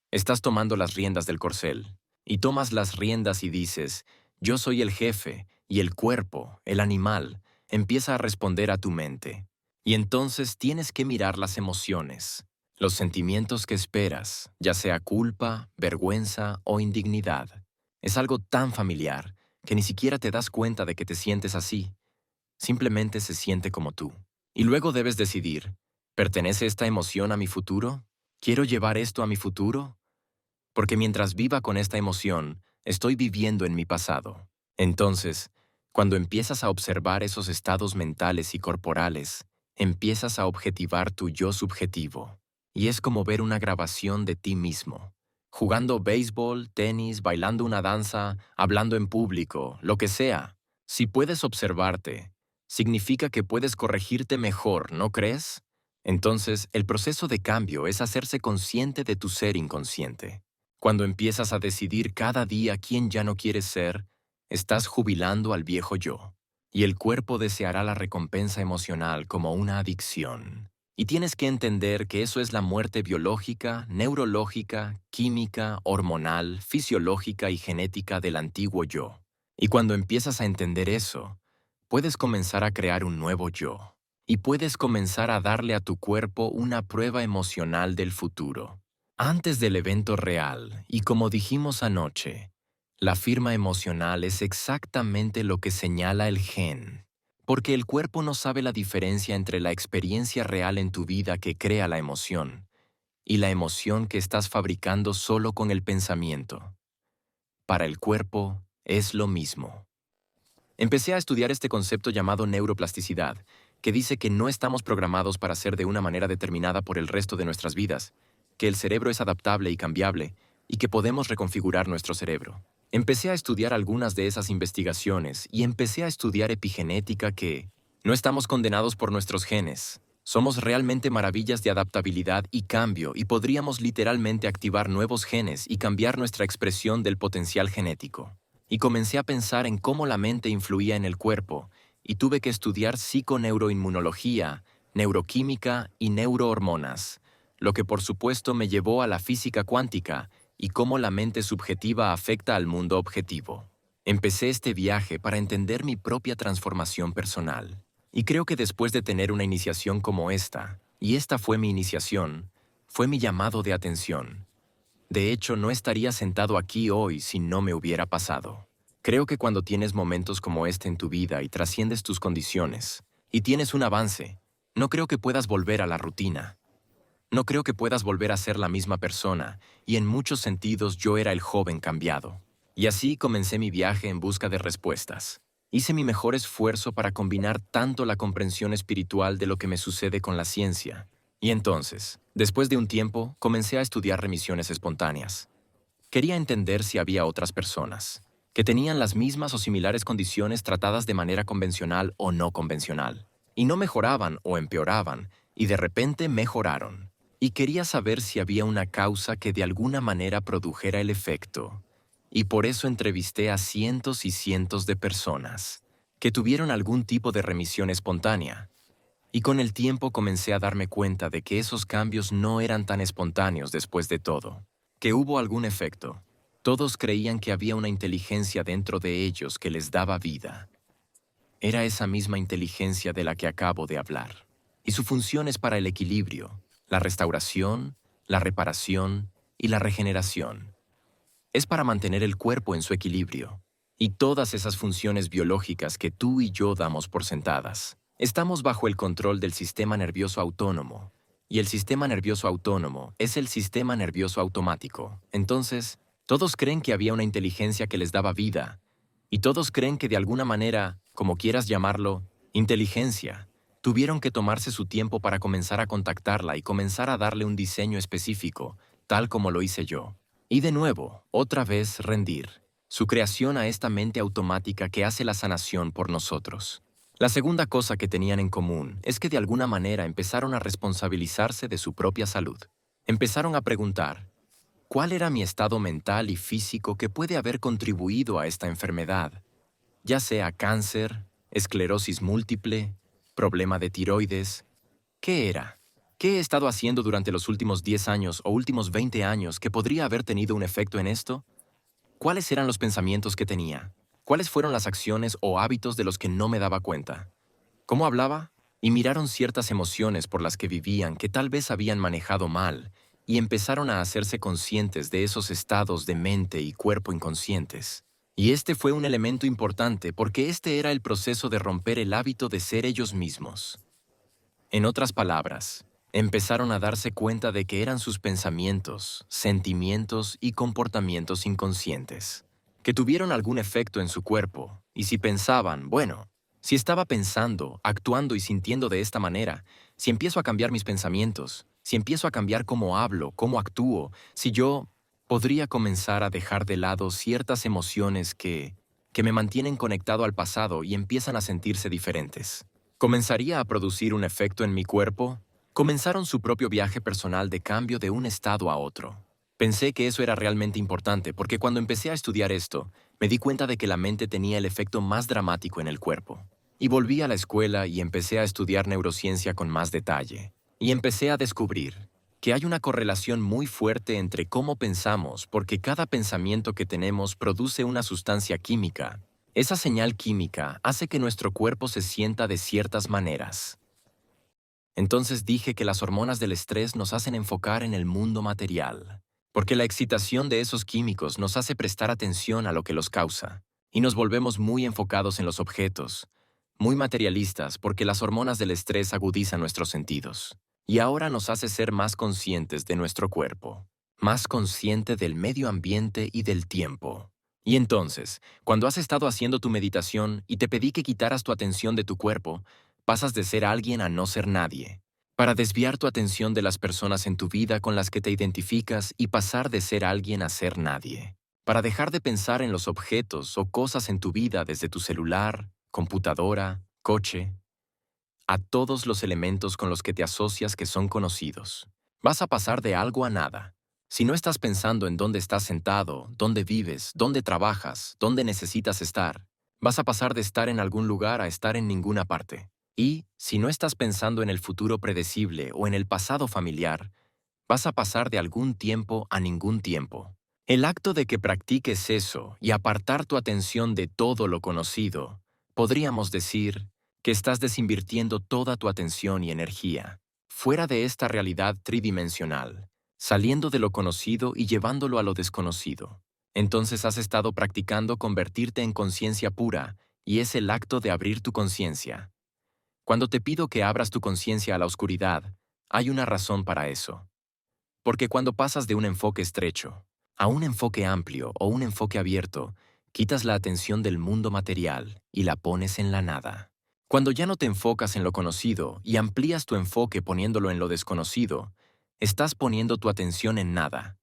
Estás tomando las riendas del corcel. Y tomas las riendas y dices, yo soy el jefe, y el cuerpo, el animal, empieza a responder a tu mente. Y entonces tienes que mirar las emociones, los sentimientos que esperas, ya sea culpa, vergüenza o indignidad. Es algo tan familiar que ni siquiera te das cuenta de que te sientes así. Simplemente se siente como tú. Y luego debes decidir, ¿pertenece esta emoción a mi futuro? ¿Quiero llevar esto a mi futuro? Porque mientras viva con esta emoción, estoy viviendo en mi pasado. Entonces, cuando empiezas a observar esos estados mentales y corporales, empiezas a objetivar tu yo subjetivo. Y es como ver una grabación de ti mismo. Jugando béisbol, tenis, bailando una danza, hablando en público, lo que sea. Si puedes observarte, significa que puedes corregirte mejor, ¿no crees? Entonces, el proceso de cambio es hacerse consciente de tu ser inconsciente. Cuando empiezas a decidir cada día quién ya no quieres ser, estás jubilando al viejo yo, y el cuerpo deseará la recompensa emocional como una adicción. Y tienes que entender que eso es la muerte biológica, neurológica, química, hormonal, fisiológica y genética del antiguo yo. Y cuando empiezas a entender eso, puedes comenzar a crear un nuevo yo. Y puedes comenzar a darle a tu cuerpo una prueba emocional del futuro. Antes del evento real, y como dijimos anoche, la firma emocional es exactamente lo que señala el gen, porque el cuerpo no sabe la diferencia entre la experiencia real en tu vida que crea la emoción y la emoción que estás fabricando solo con el pensamiento. Para el cuerpo es lo mismo. Empecé a estudiar este concepto llamado neuroplasticidad, que dice que no estamos programados para ser de una manera determinada por el resto de nuestras vidas, que el cerebro es adaptable y cambiable, y que podemos reconfigurar nuestro cerebro. Empecé a estudiar algunas de esas investigaciones y empecé a estudiar epigenética que no estamos condenados por nuestros genes. Somos realmente maravillas de adaptabilidad y cambio y podríamos literalmente activar nuevos genes y cambiar nuestra expresión del potencial genético. Y comencé a pensar en cómo la mente influía en el cuerpo, y tuve que estudiar psiconeuroinmunología, neuroquímica y neurohormonas, lo que por supuesto me llevó a la física cuántica y cómo la mente subjetiva afecta al mundo objetivo. Empecé este viaje para entender mi propia transformación personal. Y creo que después de tener una iniciación como esta, y esta fue mi iniciación, fue mi llamado de atención. De hecho, no estaría sentado aquí hoy si no me hubiera pasado. Creo que cuando tienes momentos como este en tu vida y trasciendes tus condiciones, y tienes un avance, no creo que puedas volver a la rutina. No creo que puedas volver a ser la misma persona, y en muchos sentidos yo era el joven cambiado. Y así comencé mi viaje en busca de respuestas. Hice mi mejor esfuerzo para combinar tanto la comprensión espiritual de lo que me sucede con la ciencia. Y entonces, después de un tiempo, comencé a estudiar remisiones espontáneas. Quería entender si había otras personas, que tenían las mismas o similares condiciones tratadas de manera convencional o no convencional, y no mejoraban o empeoraban, y de repente mejoraron. Y quería saber si había una causa que de alguna manera produjera el efecto. Y por eso entrevisté a cientos y cientos de personas que tuvieron algún tipo de remisión espontánea. Y con el tiempo comencé a darme cuenta de que esos cambios no eran tan espontáneos después de todo, que hubo algún efecto. Todos creían que había una inteligencia dentro de ellos que les daba vida. Era esa misma inteligencia de la que acabo de hablar. Y su función es para el equilibrio, la restauración, la reparación y la regeneración. Es para mantener el cuerpo en su equilibrio. Y todas esas funciones biológicas que tú y yo damos por sentadas. Estamos bajo el control del sistema nervioso autónomo. Y el sistema nervioso autónomo es el sistema nervioso automático. Entonces, todos creen que había una inteligencia que les daba vida. Y todos creen que de alguna manera, como quieras llamarlo, inteligencia, tuvieron que tomarse su tiempo para comenzar a contactarla y comenzar a darle un diseño específico, tal como lo hice yo. Y de nuevo, otra vez rendir su creación a esta mente automática que hace la sanación por nosotros. La segunda cosa que tenían en común es que de alguna manera empezaron a responsabilizarse de su propia salud. Empezaron a preguntar, ¿cuál era mi estado mental y físico que puede haber contribuido a esta enfermedad? Ya sea cáncer, esclerosis múltiple, problema de tiroides. ¿Qué era? ¿Qué he estado haciendo durante los últimos 10 años o últimos 20 años que podría haber tenido un efecto en esto? ¿Cuáles eran los pensamientos que tenía? ¿Cuáles fueron las acciones o hábitos de los que no me daba cuenta? ¿Cómo hablaba? Y miraron ciertas emociones por las que vivían que tal vez habían manejado mal y empezaron a hacerse conscientes de esos estados de mente y cuerpo inconscientes. Y este fue un elemento importante porque este era el proceso de romper el hábito de ser ellos mismos. En otras palabras, empezaron a darse cuenta de que eran sus pensamientos, sentimientos y comportamientos inconscientes, que tuvieron algún efecto en su cuerpo, y si pensaban, bueno, si estaba pensando, actuando y sintiendo de esta manera, si empiezo a cambiar mis pensamientos, si empiezo a cambiar cómo hablo, cómo actúo, si yo podría comenzar a dejar de lado ciertas emociones que me mantienen conectado al pasado y empiezan a sentirse diferentes. ¿Comenzaría a producir un efecto en mi cuerpo? Comenzaron su propio viaje personal de cambio de un estado a otro. Pensé que eso era realmente importante porque cuando empecé a estudiar esto, me di cuenta de que la mente tenía el efecto más dramático en el cuerpo. Y volví a la escuela y empecé a estudiar neurociencia con más detalle. Y empecé a descubrir que hay una correlación muy fuerte entre cómo pensamos porque cada pensamiento que tenemos produce una sustancia química. Esa señal química hace que nuestro cuerpo se sienta de ciertas maneras. Entonces dije que las hormonas del estrés nos hacen enfocar en el mundo material, porque la excitación de esos químicos nos hace prestar atención a lo que los causa, y nos volvemos muy enfocados en los objetos, muy materialistas porque las hormonas del estrés agudizan nuestros sentidos, y ahora nos hace ser más conscientes de nuestro cuerpo, más consciente del medio ambiente y del tiempo. Y entonces, cuando has estado haciendo tu meditación y te pedí que quitaras tu atención de tu cuerpo, pasas de ser alguien a no ser nadie, para desviar tu atención de las personas en tu vida con las que te identificas y pasar de ser alguien a ser nadie, para dejar de pensar en los objetos o cosas en tu vida desde tu celular, computadora, coche, a todos los elementos con los que te asocias que son conocidos. Vas a pasar de algo a nada. Si no estás pensando en dónde estás sentado, dónde vives, dónde trabajas, dónde necesitas estar, vas a pasar de estar en algún lugar a estar en ninguna parte. Y, si no estás pensando en el futuro predecible o en el pasado familiar, vas a pasar de algún tiempo a ningún tiempo. El acto de que practiques eso y apartar tu atención de todo lo conocido, podríamos decir que estás desinvirtiendo toda tu atención y energía, fuera de esta realidad tridimensional, saliendo de lo conocido y llevándolo a lo desconocido. Entonces has estado practicando convertirte en conciencia pura, y es el acto de abrir tu conciencia. Cuando te pido que abras tu conciencia a la oscuridad, hay una razón para eso. Porque cuando pasas de un enfoque estrecho a un enfoque amplio o un enfoque abierto, quitas la atención del mundo material y la pones en la nada. Cuando ya no te enfocas en lo conocido y amplías tu enfoque poniéndolo en lo desconocido, estás poniendo tu atención en nada.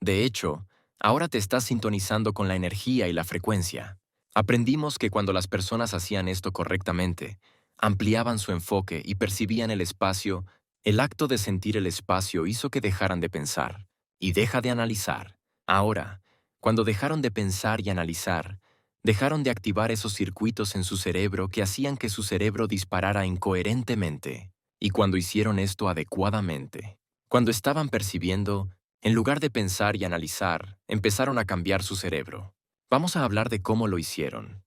De hecho, ahora te estás sintonizando con la energía y la frecuencia. Aprendimos que cuando las personas hacían esto correctamente, ampliaban su enfoque y percibían el espacio, el acto de sentir el espacio hizo que dejaran de pensar y deja de analizar. Ahora, cuando dejaron de pensar y analizar, dejaron de activar esos circuitos en su cerebro que hacían que su cerebro disparara incoherentemente. Y cuando hicieron esto adecuadamente, cuando estaban percibiendo, en lugar de pensar y analizar, empezaron a cambiar su cerebro. Vamos a hablar de cómo lo hicieron.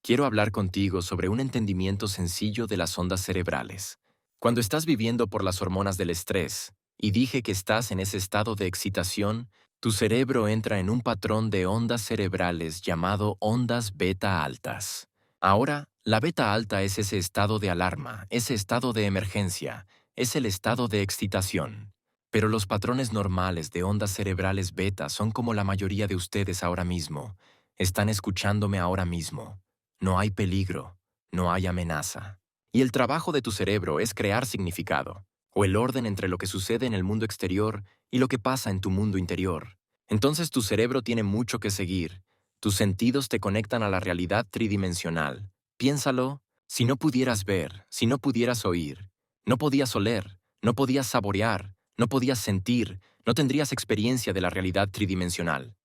Quiero hablar contigo sobre un entendimiento sencillo de las ondas cerebrales. Cuando estás viviendo por las hormonas del estrés, y dije que estás en ese estado de excitación, tu cerebro entra en un patrón de ondas cerebrales llamado ondas beta altas. Ahora, la beta alta es ese estado de alarma, ese estado de emergencia, es el estado de excitación. Pero los patrones normales de ondas cerebrales beta son como la mayoría de ustedes ahora mismo. Están escuchándome ahora mismo. No hay peligro, no hay amenaza. Y el trabajo de tu cerebro es crear significado, o el orden entre lo que sucede en el mundo exterior y lo que pasa en tu mundo interior. Entonces tu cerebro tiene mucho que seguir. Tus sentidos te conectan a la realidad tridimensional. Piénsalo, si no pudieras ver, si no pudieras oír, no podías oler, no podías saborear, no podías sentir, no tendrías experiencia de la realidad tridimensional.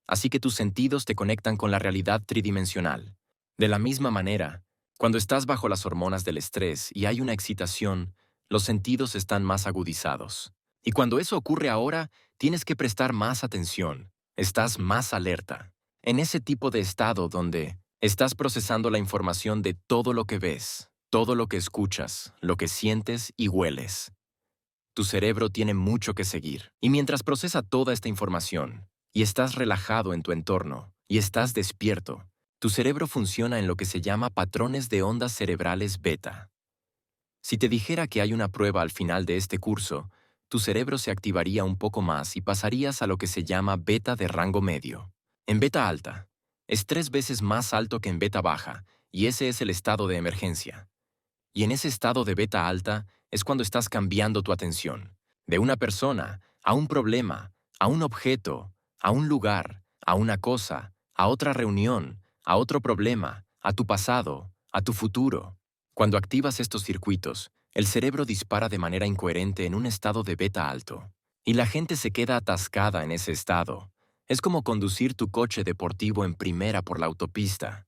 Así que tus sentidos te conectan con la realidad tridimensional. De la misma manera, cuando estás bajo las hormonas del estrés y hay una excitación, los sentidos están más agudizados. Y cuando eso ocurre ahora, tienes que prestar más atención. Estás más alerta. En ese tipo de estado donde estás procesando la información de todo lo que ves, todo lo que escuchas, lo que sientes y hueles. Tu cerebro tiene mucho que seguir. Y mientras procesa toda esta información, y estás relajado en tu entorno, y estás despierto, tu cerebro funciona en lo que se llama patrones de ondas cerebrales beta. Si te dijera que hay una prueba al final de este curso, tu cerebro se activaría un poco más y pasarías a lo que se llama beta de rango medio. En beta alta, es 3 veces más alto que en beta baja, y ese es el estado de emergencia. Y en ese estado de beta alta es cuando estás cambiando tu atención, de una persona, a un problema, a un objeto, a un lugar, a una cosa, a otra reunión, a otro problema, a tu pasado, a tu futuro. Cuando activas estos circuitos, el cerebro dispara de manera incoherente en un estado de beta alto. Y la gente se queda atascada en ese estado. Es como conducir tu coche deportivo en primera por la autopista.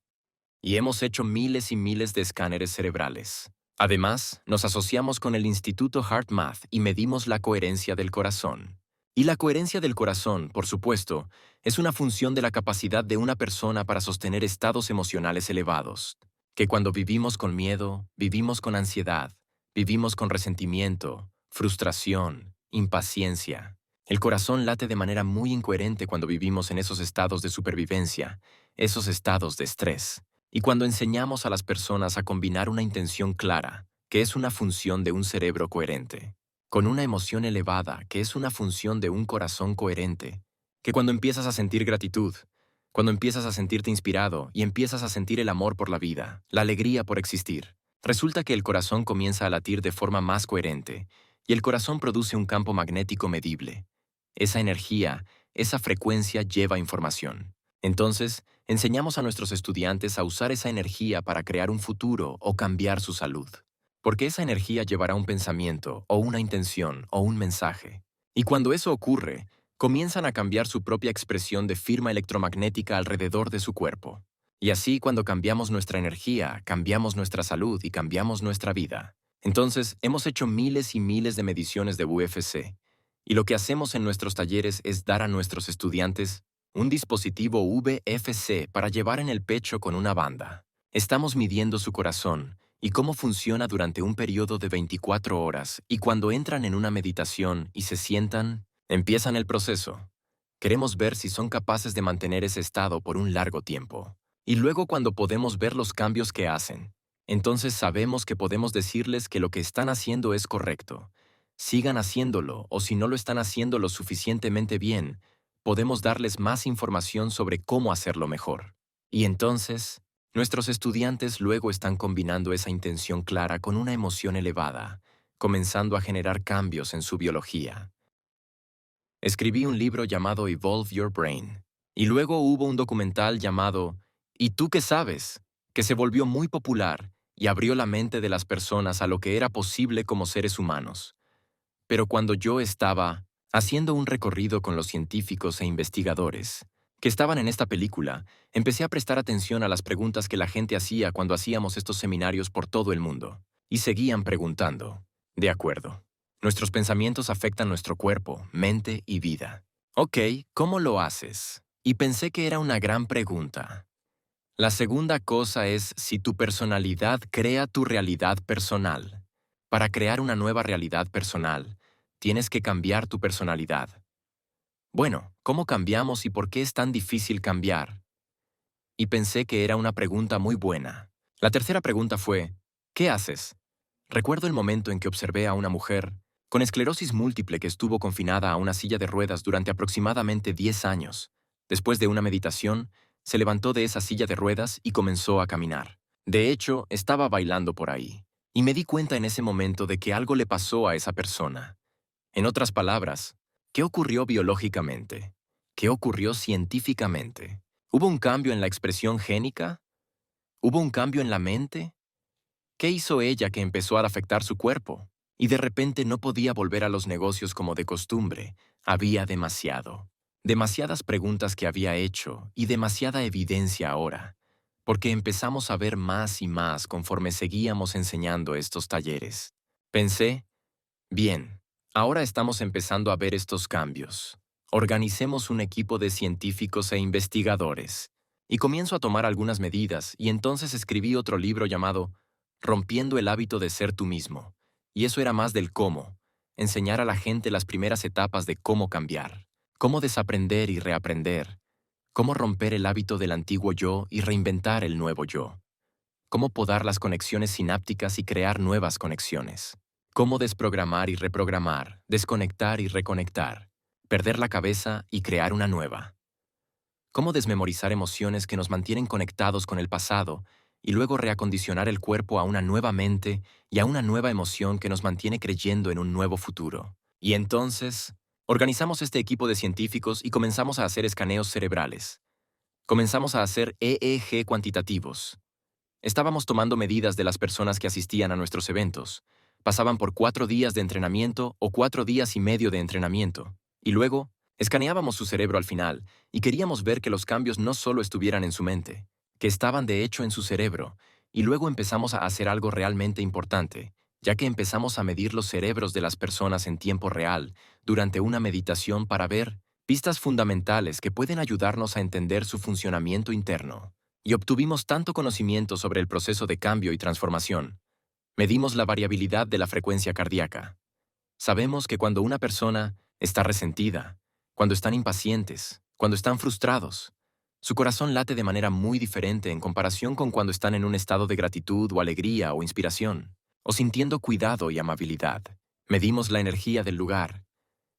Y hemos hecho miles y miles de escáneres cerebrales. Además, nos asociamos con el Instituto HeartMath y medimos la coherencia del corazón. Y la coherencia del corazón, por supuesto, es una función de la capacidad de una persona para sostener estados emocionales elevados. Que cuando vivimos con miedo, vivimos con ansiedad, vivimos con resentimiento, frustración, impaciencia. El corazón late de manera muy incoherente cuando vivimos en esos estados de supervivencia, esos estados de estrés. Y cuando enseñamos a las personas a combinar una intención clara, que es una función de un cerebro coherente, con una emoción elevada, que es una función de un corazón coherente, que cuando empiezas a sentir gratitud, cuando empiezas a sentirte inspirado y empiezas a sentir el amor por la vida, la alegría por existir, resulta que el corazón comienza a latir de forma más coherente, y el corazón produce un campo magnético medible. Esa energía, esa frecuencia lleva información. Entonces, enseñamos a nuestros estudiantes a usar esa energía para crear un futuro o cambiar su salud. Porque esa energía llevará un pensamiento, o una intención, o un mensaje. Y cuando eso ocurre, comienzan a cambiar su propia expresión de firma electromagnética alrededor de su cuerpo. Y así, cuando cambiamos nuestra energía, cambiamos nuestra salud y cambiamos nuestra vida. Entonces, hemos hecho miles y miles de mediciones de UFC. Y lo que hacemos en nuestros talleres es dar a nuestros estudiantes un dispositivo VFC para llevar en el pecho con una banda. Estamos midiendo su corazón y cómo funciona durante un periodo de 24 horas, y cuando entran en una meditación y se sientan, empiezan el proceso. Queremos ver si son capaces de mantener ese estado por un largo tiempo. Y luego, cuando podemos ver los cambios que hacen, entonces sabemos que podemos decirles que lo que están haciendo es correcto. Sigan haciéndolo, o si no lo están haciendo lo suficientemente bien, podemos darles más información sobre cómo hacerlo mejor. Y entonces, nuestros estudiantes luego están combinando esa intención clara con una emoción elevada, comenzando a generar cambios en su biología. Escribí un libro llamado Evolve Your Brain, y luego hubo un documental llamado ¿Y tú qué sabes?, que se volvió muy popular y abrió la mente de las personas a lo que era posible como seres humanos. Pero cuando yo estaba haciendo un recorrido con los científicos e investigadores que estaban en esta película, empecé a prestar atención a las preguntas que la gente hacía cuando hacíamos estos seminarios por todo el mundo. Y seguían preguntando. De acuerdo. Nuestros pensamientos afectan nuestro cuerpo, mente y vida. Ok, ¿cómo lo haces? Y pensé que era una gran pregunta. La segunda cosa es si tu personalidad crea tu realidad personal. Para crear una nueva realidad personal, tienes que cambiar tu personalidad. Bueno, ¿cómo cambiamos y por qué es tan difícil cambiar? Y pensé que era una pregunta muy buena. La tercera pregunta fue, ¿qué haces? Recuerdo el momento en que observé a una mujer con esclerosis múltiple que estuvo confinada a una silla de ruedas durante aproximadamente 10 años. Después de una meditación, se levantó de esa silla de ruedas y comenzó a caminar. De hecho, estaba bailando por ahí. Y me di cuenta en ese momento de que algo le pasó a esa persona. En otras palabras, ¿qué ocurrió biológicamente? ¿Qué ocurrió científicamente? ¿Hubo un cambio en la expresión génica? ¿Hubo un cambio en la mente? ¿Qué hizo ella que empezó a afectar su cuerpo? Y de repente no podía volver a los negocios como de costumbre. Había demasiado. Demasiadas preguntas que había hecho y demasiada evidencia ahora, porque empezamos a ver más y más conforme seguíamos enseñando estos talleres. Pensé, bien, ahora estamos empezando a ver estos cambios. Organicemos un equipo de científicos e investigadores. Y comienzo a tomar algunas medidas, y entonces escribí otro libro llamado Rompiendo el hábito de ser tú mismo. Y eso era más del cómo, enseñar a la gente las primeras etapas de cómo cambiar, cómo desaprender y reaprender, cómo romper el hábito del antiguo yo y reinventar el nuevo yo, cómo podar las conexiones sinápticas y crear nuevas conexiones, cómo desprogramar y reprogramar, desconectar y reconectar, perder la cabeza y crear una nueva, cómo desmemorizar emociones que nos mantienen conectados con el pasado y luego reacondicionar el cuerpo a una nueva mente y a una nueva emoción que nos mantiene creyendo en un nuevo futuro. Y entonces, organizamos este equipo de científicos y comenzamos a hacer escaneos cerebrales. Comenzamos a hacer EEG cuantitativos. Estábamos tomando medidas de las personas que asistían a nuestros eventos. Pasaban por 4 días de entrenamiento o 4 días y medio de entrenamiento. Y luego, escaneábamos su cerebro al final y queríamos ver que los cambios no solo estuvieran en su mente, que estaban de hecho en su cerebro, y luego empezamos a hacer algo realmente importante, ya que empezamos a medir los cerebros de las personas en tiempo real durante una meditación para ver pistas fundamentales que pueden ayudarnos a entender su funcionamiento interno. Y obtuvimos tanto conocimiento sobre el proceso de cambio y transformación. Medimos la variabilidad de la frecuencia cardíaca. Sabemos que cuando una persona está resentida, cuando están impacientes, cuando están frustrados, su corazón late de manera muy diferente en comparación con cuando están en un estado de gratitud o alegría o inspiración, o sintiendo cuidado y amabilidad. Medimos la energía del lugar.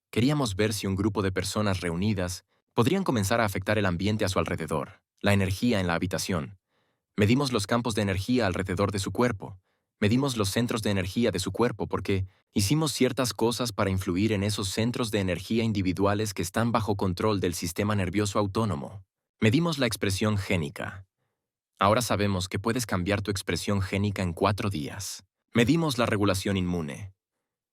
Queríamos ver si un grupo de personas reunidas podrían comenzar a afectar el ambiente a su alrededor, la energía en la habitación. Medimos los campos de energía alrededor de su cuerpo. Medimos los centros de energía de su cuerpo porque hicimos ciertas cosas para influir en esos centros de energía individuales que están bajo control del sistema nervioso autónomo. Medimos la expresión génica. Ahora sabemos que puedes cambiar tu expresión génica en 4 días. Medimos la regulación inmune.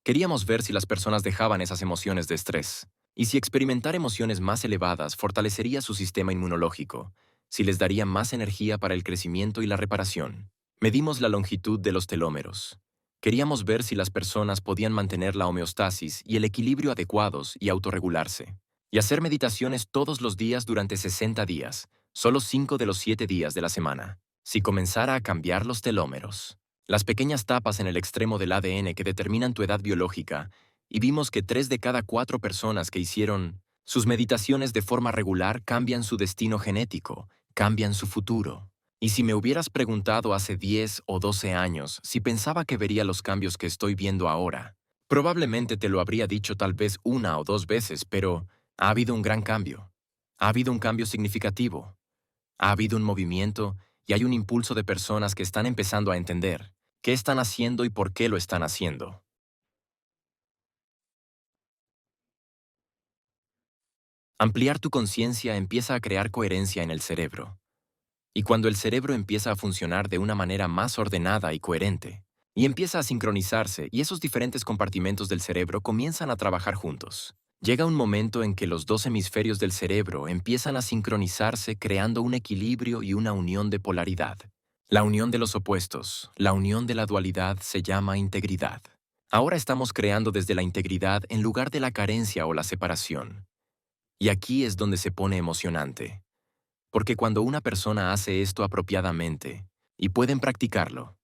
Queríamos ver si las personas dejaban esas emociones de estrés, y si experimentar emociones más elevadas fortalecería su sistema inmunológico, si les daría más energía para el crecimiento y la reparación. Medimos la longitud de los telómeros. Queríamos ver si las personas podían mantener la homeostasis y el equilibrio adecuados y autorregularse. Y hacer meditaciones todos los días durante 60 días, solo 5 de los 7 días de la semana. Si comenzara a cambiar los telómeros, las pequeñas tapas en el extremo del ADN que determinan tu edad biológica, y vimos que 3 de cada 4 personas que hicieron sus meditaciones de forma regular cambian su destino genético, cambian su futuro. Y si me hubieras preguntado hace 10 o 12 años si pensaba que vería los cambios que estoy viendo ahora, probablemente te lo habría dicho tal vez 1 o 2 veces, pero ha habido un gran cambio. Ha habido un cambio significativo. Ha habido un movimiento y hay un impulso de personas que están empezando a entender qué están haciendo y por qué lo están haciendo. Ampliar tu conciencia empieza a crear coherencia en el cerebro. Y cuando el cerebro empieza a funcionar de una manera más ordenada y coherente, y empieza a sincronizarse, y esos diferentes compartimentos del cerebro comienzan a trabajar juntos, llega un momento en que los dos hemisferios del cerebro empiezan a sincronizarse creando un equilibrio y una unión de polaridad. La unión de los opuestos, la unión de la dualidad se llama integridad. Ahora estamos creando desde la integridad en lugar de la carencia o la separación. Y aquí es donde se pone emocionante. Porque cuando una persona hace esto apropiadamente, y pueden practicarlo,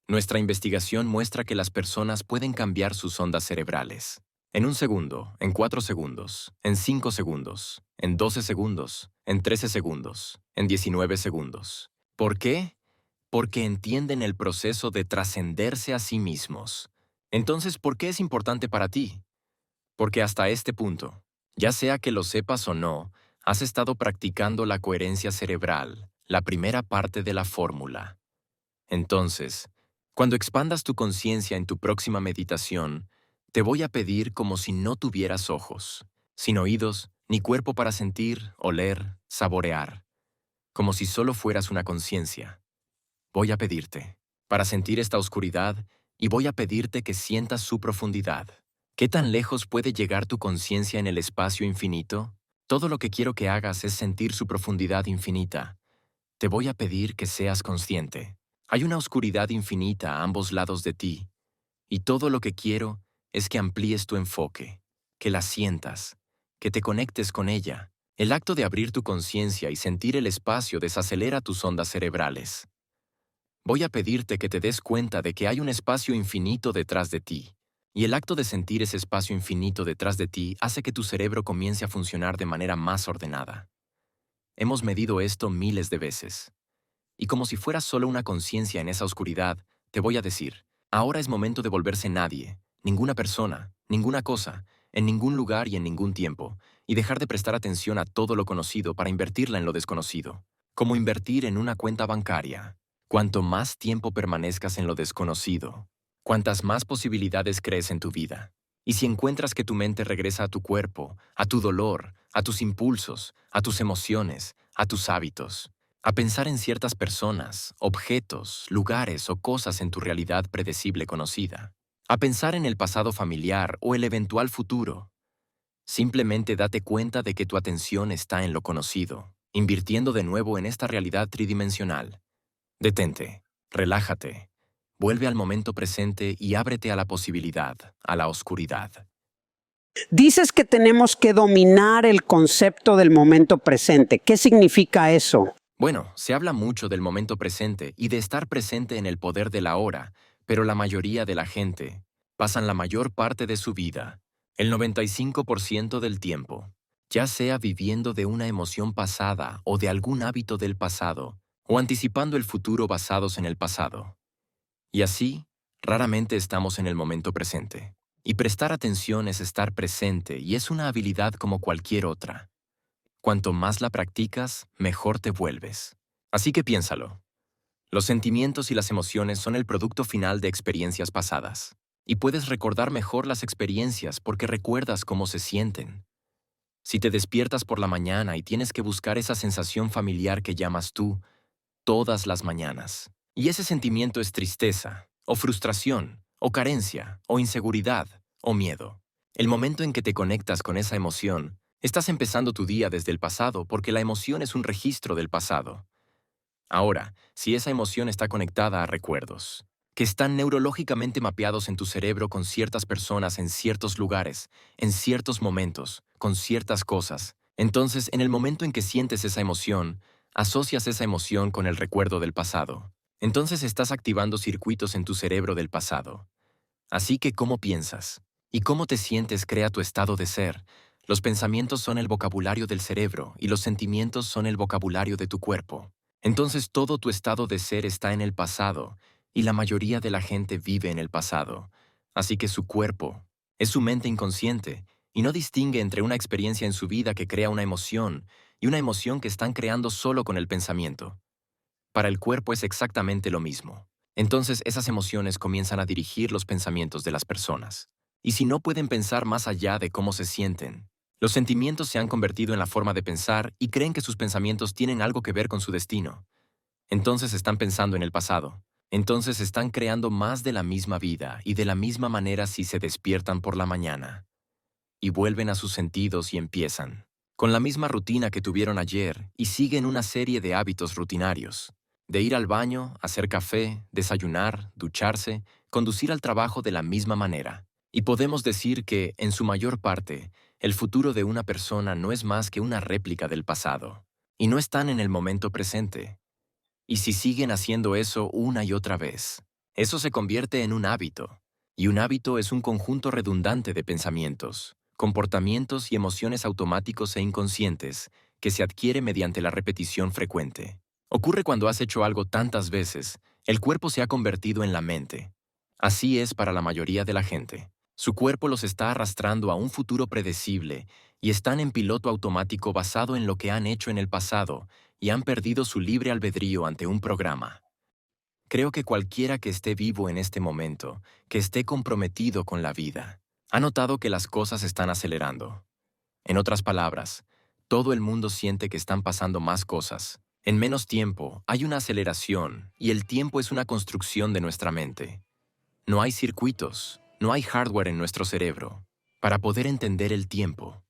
nuestra investigación muestra que las personas pueden cambiar sus ondas cerebrales. En 1 segundo, en 4 segundos, en 5 segundos, en 12 segundos, en 13 segundos, en 19 segundos. ¿Por qué? Porque entienden el proceso de trascenderse a sí mismos. Entonces, ¿por qué es importante para ti? Porque hasta este punto, ya sea que lo sepas o no, has estado practicando la coherencia cerebral, la primera parte de la fórmula. Entonces, cuando expandas tu conciencia en tu próxima meditación, te voy a pedir como si no tuvieras ojos, sin oídos, ni cuerpo para sentir, oler, saborear, como si solo fueras una conciencia. Voy a pedirte, para sentir esta oscuridad, y voy a pedirte que sientas su profundidad. ¿Qué tan lejos puede llegar tu conciencia en el espacio infinito? Todo lo que quiero que hagas es sentir su profundidad infinita. Te voy a pedir que seas consciente. Hay una oscuridad infinita a ambos lados de ti, y todo lo que quiero es que amplíes tu enfoque, que la sientas, que te conectes con ella. El acto de abrir tu conciencia y sentir el espacio desacelera tus ondas cerebrales. Voy a pedirte que te des cuenta de que hay un espacio infinito detrás de ti. Y el acto de sentir ese espacio infinito detrás de ti hace que tu cerebro comience a funcionar de manera más ordenada. Hemos medido esto miles de veces. Y como si fueras solo una conciencia en esa oscuridad, te voy a decir, ahora es momento de volverse nadie, ninguna persona, ninguna cosa, en ningún lugar y en ningún tiempo, y dejar de prestar atención a todo lo conocido para invertirla en lo desconocido. Como invertir en una cuenta bancaria. Cuanto más tiempo permanezcas en lo desconocido, cuantas más posibilidades crees en tu vida. Y si encuentras que tu mente regresa a tu cuerpo, a tu dolor, a tus impulsos, a tus emociones, a tus hábitos, a pensar en ciertas personas, objetos, lugares o cosas en tu realidad predecible conocida, a pensar en el pasado familiar o el eventual futuro, simplemente date cuenta de que tu atención está en lo conocido, invirtiendo de nuevo en esta realidad tridimensional. Detente, relájate. Vuelve al momento presente y ábrete a la posibilidad, a la oscuridad. Dices que tenemos que dominar el concepto del momento presente. ¿Qué significa eso? Bueno, se habla mucho del momento presente y de estar presente en el poder de la hora, pero la mayoría de la gente pasan la mayor parte de su vida, el 95% del tiempo, ya sea viviendo de una emoción pasada o de algún hábito del pasado, o anticipando el futuro basados en el pasado. Y así, raramente estamos en el momento presente. Y prestar atención es estar presente y es una habilidad como cualquier otra. Cuanto más la practicas, mejor te vuelves. Así que piénsalo. Los sentimientos y las emociones son el producto final de experiencias pasadas. Y puedes recordar mejor las experiencias porque recuerdas cómo se sienten. Si te despiertas por la mañana y tienes que buscar esa sensación familiar que llamas tú, todas las mañanas. Y ese sentimiento es tristeza, o frustración, o carencia, o inseguridad, o miedo. El momento en que te conectas con esa emoción, estás empezando tu día desde el pasado porque la emoción es un registro del pasado. Ahora, si esa emoción está conectada a recuerdos, que están neurológicamente mapeados en tu cerebro con ciertas personas en ciertos lugares, en ciertos momentos, con ciertas cosas. Entonces, en el momento en que sientes esa emoción, asocias esa emoción con el recuerdo del pasado. Entonces estás activando circuitos en tu cerebro del pasado. Así que, ¿cómo piensas? Y cómo te sientes crea tu estado de ser. Los pensamientos son el vocabulario del cerebro y los sentimientos son el vocabulario de tu cuerpo. Entonces todo tu estado de ser está en el pasado, y la mayoría de la gente vive en el pasado. Así que su cuerpo es su mente inconsciente, y no distingue entre una experiencia en su vida que crea una emoción y una emoción que están creando solo con el pensamiento. Para el cuerpo es exactamente lo mismo. Entonces esas emociones comienzan a dirigir los pensamientos de las personas. Y si no pueden pensar más allá de cómo se sienten, los sentimientos se han convertido en la forma de pensar y creen que sus pensamientos tienen algo que ver con su destino. Entonces están pensando en el pasado. Entonces están creando más de la misma vida y de la misma manera si se despiertan por la mañana. Y vuelven a sus sentidos y empiezan con la misma rutina que tuvieron ayer y siguen una serie de hábitos rutinarios. De ir al baño, hacer café, desayunar, ducharse, conducir al trabajo de la misma manera. Y podemos decir que, en su mayor parte, el futuro de una persona no es más que una réplica del pasado. Y no están en el momento presente. Y si siguen haciendo eso una y otra vez, eso se convierte en un hábito. Y un hábito es un conjunto redundante de pensamientos, comportamientos y emociones automáticos e inconscientes que se adquiere mediante la repetición frecuente. Ocurre cuando has hecho algo tantas veces, el cuerpo se ha convertido en la mente. Así es para la mayoría de la gente. Su cuerpo los está arrastrando a un futuro predecible y están en piloto automático basado en lo que han hecho en el pasado y han perdido su libre albedrío ante un programa. Creo que cualquiera que esté vivo en este momento, que esté comprometido con la vida, ha notado que las cosas están acelerando. En otras palabras, todo el mundo siente que están pasando más cosas. En menos tiempo, hay una aceleración y el tiempo es una construcción de nuestra mente. No hay circuitos, no hay hardware en nuestro cerebro para poder entender el tiempo.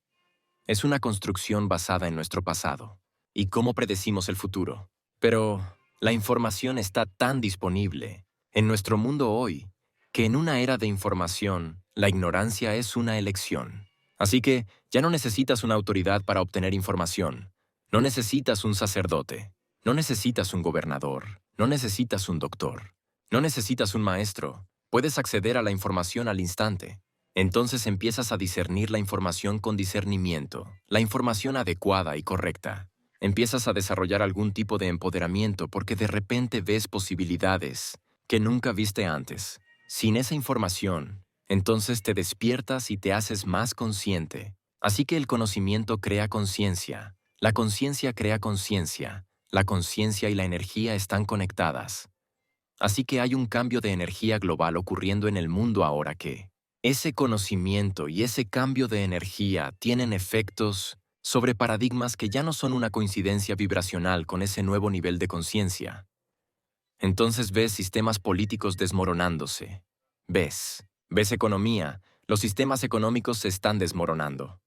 Es una construcción basada en nuestro pasado y cómo predecimos el futuro. Pero la información está tan disponible en nuestro mundo hoy que en una era de información, la ignorancia es una elección. Así que ya no necesitas una autoridad para obtener información. No necesitas un sacerdote. No necesitas un gobernador. No necesitas un doctor. No necesitas un maestro. Puedes acceder a la información al instante. Entonces empiezas a discernir la información con discernimiento, la información adecuada y correcta. Empiezas a desarrollar algún tipo de empoderamiento porque de repente ves posibilidades que nunca viste antes. Sin esa información, entonces te despiertas y te haces más consciente. Así que el conocimiento crea conciencia, la conciencia crea conciencia, la conciencia y la energía están conectadas. Así que hay un cambio de energía global ocurriendo en el mundo ahora que ese conocimiento y ese cambio de energía tienen efectos sobre paradigmas que ya no son una coincidencia vibracional con ese nuevo nivel de conciencia. Entonces ves sistemas políticos desmoronándose. Ves economía, los sistemas económicos se están desmoronando.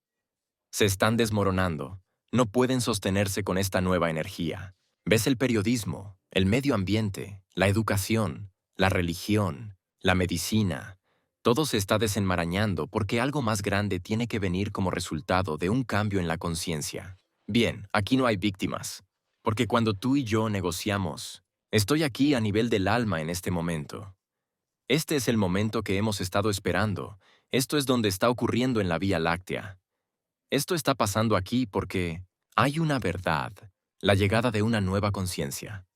Se están desmoronando, no pueden sostenerse con esta nueva energía. Ves el periodismo, el medio ambiente, la educación, la religión, la medicina. Todo se está desenmarañando porque algo más grande tiene que venir como resultado de un cambio en la conciencia. Bien, aquí no hay víctimas, porque cuando tú y yo negociamos, estoy aquí a nivel del alma en este momento. Este es el momento que hemos estado esperando. Esto es donde está ocurriendo en la Vía Láctea. Esto está pasando aquí porque hay una verdad, la llegada de una nueva conciencia.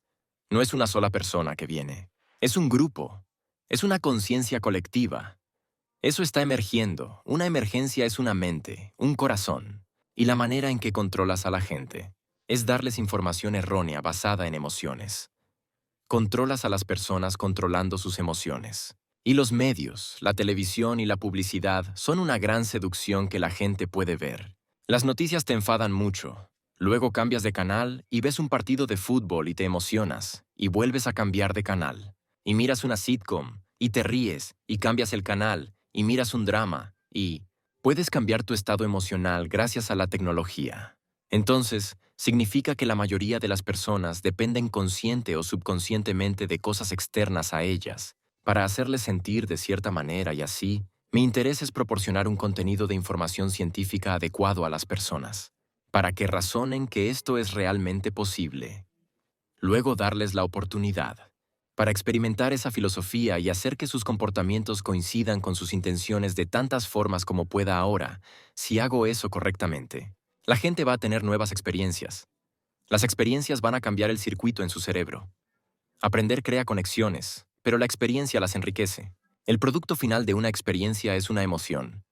No es una sola persona que viene, es un grupo, es una conciencia colectiva. Eso está emergiendo. Una emergencia es una mente, un corazón, y la manera en que controlas a la gente es darles información errónea basada en emociones. Controlas a las personas controlando sus emociones. Y los medios, la televisión y la publicidad son una gran seducción que la gente puede ver. Las noticias te enfadan mucho. Luego cambias de canal y ves un partido de fútbol y te emocionas, y vuelves a cambiar de canal. Y miras una sitcom, y te ríes, y cambias el canal, y miras un drama, y puedes cambiar tu estado emocional gracias a la tecnología. Entonces, significa que la mayoría de las personas dependen consciente o subconscientemente de cosas externas a ellas para hacerles sentir de cierta manera y así, mi interés es proporcionar un contenido de información científica adecuado a las personas, para que razonen que esto es realmente posible. Luego darles la oportunidad para experimentar esa filosofía y hacer que sus comportamientos coincidan con sus intenciones de tantas formas como pueda ahora, si hago eso correctamente. La gente va a tener nuevas experiencias. Las experiencias van a cambiar el circuito en su cerebro. Aprender crea conexiones, pero la experiencia las enriquece. El producto final de una experiencia es una emoción.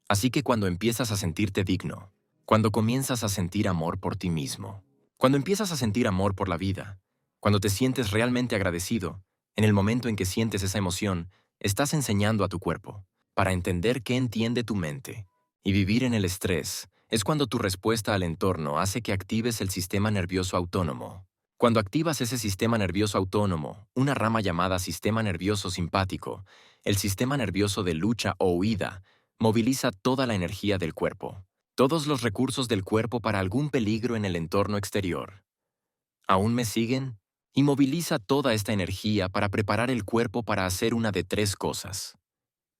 Así que cuando empiezas a sentirte digno, cuando comienzas a sentir amor por ti mismo, cuando empiezas a sentir amor por la vida, cuando te sientes realmente agradecido, en el momento en que sientes esa emoción, estás enseñando a tu cuerpo, para entender qué entiende tu mente. Y vivir en el estrés es cuando tu respuesta al entorno hace que actives el sistema nervioso autónomo. Cuando activas ese sistema nervioso autónomo, una rama llamada sistema nervioso simpático, el sistema nervioso de lucha o huida, moviliza toda la energía del cuerpo, todos los recursos del cuerpo para algún peligro en el entorno exterior. ¿Aún me siguen? Y moviliza toda esta energía para preparar el cuerpo para hacer una de tres cosas: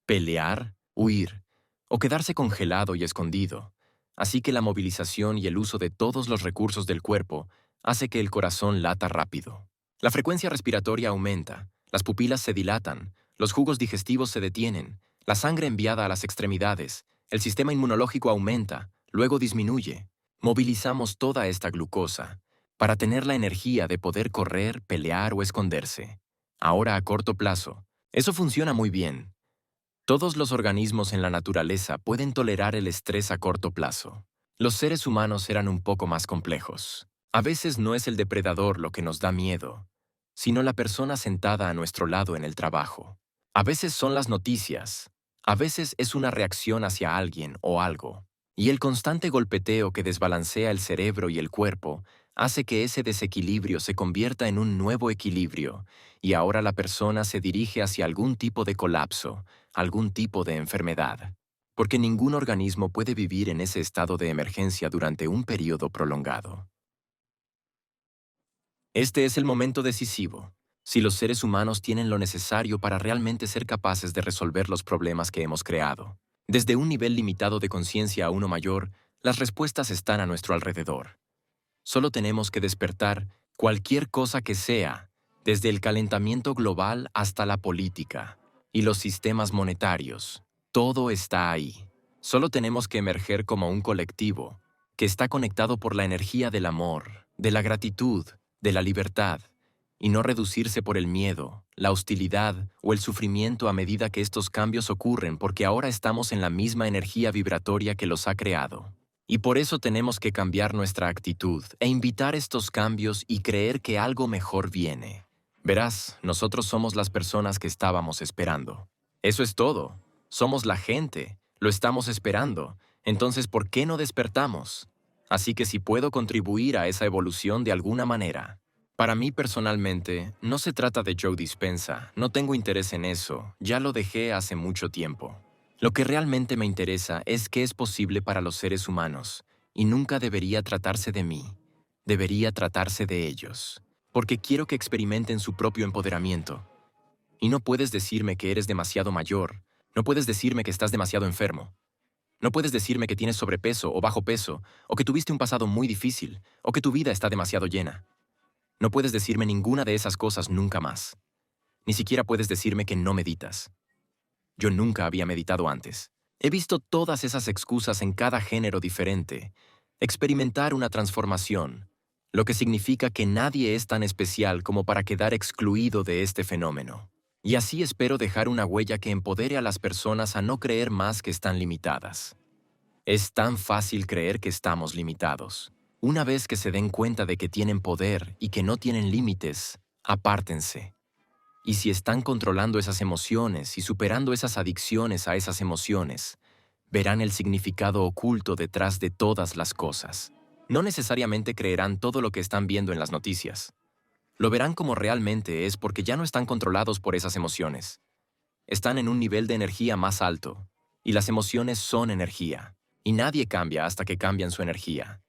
pelear, huir o quedarse congelado y escondido. Así que la movilización y el uso de todos los recursos del cuerpo hace que el corazón lata rápido. La frecuencia respiratoria aumenta, las pupilas se dilatan, los jugos digestivos se detienen, la sangre enviada a las extremidades, el sistema inmunológico aumenta, luego disminuye. Movilizamos toda esta glucosa para tener la energía de poder correr, pelear o esconderse. Ahora a corto plazo, eso funciona muy bien. Todos los organismos en la naturaleza pueden tolerar el estrés a corto plazo. Los seres humanos eran un poco más complejos. A veces no es el depredador lo que nos da miedo, sino la persona sentada a nuestro lado en el trabajo. A veces son las noticias, a veces es una reacción hacia alguien o algo. Y el constante golpeteo que desbalancea el cerebro y el cuerpo hace que ese desequilibrio se convierta en un nuevo equilibrio, y ahora la persona se dirige hacia algún tipo de colapso, algún tipo de enfermedad. Porque ningún organismo puede vivir en ese estado de emergencia durante un periodo prolongado. Este es el momento decisivo. Si los seres humanos tienen lo necesario para realmente ser capaces de resolver los problemas que hemos creado. Desde un nivel limitado de conciencia a uno mayor, las respuestas están a nuestro alrededor. Solo tenemos que despertar cualquier cosa que sea, desde el calentamiento global hasta la política y los sistemas monetarios. Todo está ahí. Solo tenemos que emerger como un colectivo que está conectado por la energía del amor, de la gratitud, de la libertad, y no reducirse por el miedo, la hostilidad o el sufrimiento a medida que estos cambios ocurren, porque ahora estamos en la misma energía vibratoria que los ha creado. Y por eso tenemos que cambiar nuestra actitud e invitar estos cambios y creer que algo mejor viene. Verás, nosotros somos las personas que estábamos esperando. Eso es todo. Somos la gente. Lo estamos esperando. Entonces, ¿por qué no despertamos? Así que si puedo contribuir a esa evolución de alguna manera. Para mí personalmente, no se trata de Joe Dispenza, no tengo interés en eso, ya lo dejé hace mucho tiempo. Lo que realmente me interesa es qué es posible para los seres humanos, y nunca debería tratarse de mí, debería tratarse de ellos, porque quiero que experimenten su propio empoderamiento. Y no puedes decirme que eres demasiado mayor, no puedes decirme que estás demasiado enfermo. No puedes decirme que tienes sobrepeso o bajo peso, o que tuviste un pasado muy difícil, o que tu vida está demasiado llena. No puedes decirme ninguna de esas cosas nunca más. Ni siquiera puedes decirme que no meditas. Yo nunca había meditado antes. He visto todas esas excusas en cada género diferente. Experimentar una transformación, lo que significa que nadie es tan especial como para quedar excluido de este fenómeno. Y así espero dejar una huella que empodere a las personas a no creer más que están limitadas. Es tan fácil creer que estamos limitados. Una vez que se den cuenta de que tienen poder y que no tienen límites, apártense. Y si están controlando esas emociones y superando esas adicciones a esas emociones, verán el significado oculto detrás de todas las cosas. No necesariamente creerán todo lo que están viendo en las noticias. Lo verán como realmente es porque ya no están controlados por esas emociones. Están en un nivel de energía más alto, y las emociones son energía, y nadie cambia hasta que cambian su energía.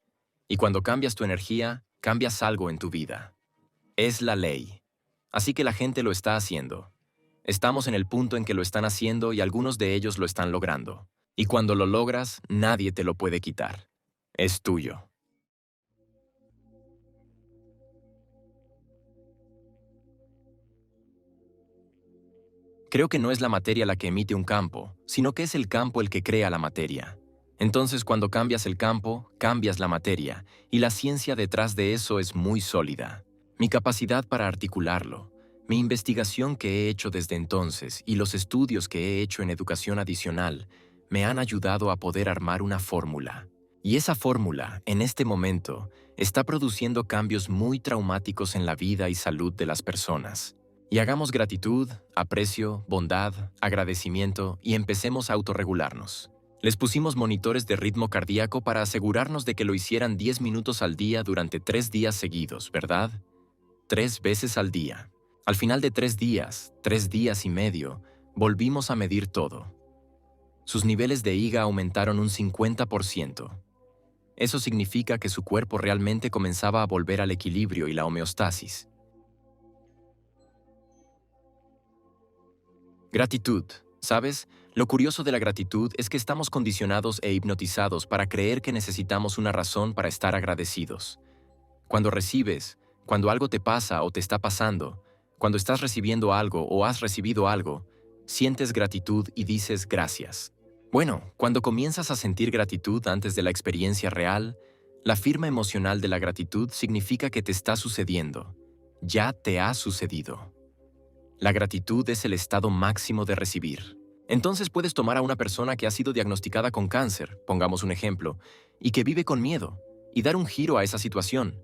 Y cuando cambias tu energía, cambias algo en tu vida. Es la ley. Así que la gente lo está haciendo. Estamos en el punto en que lo están haciendo y algunos de ellos lo están logrando. Y cuando lo logras, nadie te lo puede quitar. Es tuyo. Creo que no es la materia la que emite un campo, sino que es el campo el que crea la materia. Entonces, cuando cambias el campo, cambias la materia, y la ciencia detrás de eso es muy sólida. Mi capacidad para articularlo, mi investigación que he hecho desde entonces y los estudios que he hecho en educación adicional me han ayudado a poder armar una fórmula. Y esa fórmula, en este momento, está produciendo cambios muy traumáticos en la vida y salud de las personas. Y hagamos gratitud, aprecio, bondad, agradecimiento y empecemos a autorregularnos. Les pusimos monitores de ritmo cardíaco para asegurarnos de que lo hicieran 10 minutos al día durante 3 días seguidos, ¿verdad? 3 veces al día. Al final de 3 días y medio, volvimos a medir todo. Sus niveles de IgA aumentaron un 50%. Eso significa que su cuerpo realmente comenzaba a volver al equilibrio y la homeostasis. Gratitud. ¿Sabes? Lo curioso de la gratitud es que estamos condicionados e hipnotizados para creer que necesitamos una razón para estar agradecidos. Cuando recibes, cuando algo te pasa o te está pasando, cuando estás recibiendo algo o has recibido algo, sientes gratitud y dices gracias. Bueno, cuando comienzas a sentir gratitud antes de la experiencia real, la firma emocional de la gratitud significa que te está sucediendo. Ya te ha sucedido. La gratitud es el estado máximo de recibir. Entonces puedes tomar a una persona que ha sido diagnosticada con cáncer, pongamos un ejemplo, y que vive con miedo, y dar un giro a esa situación.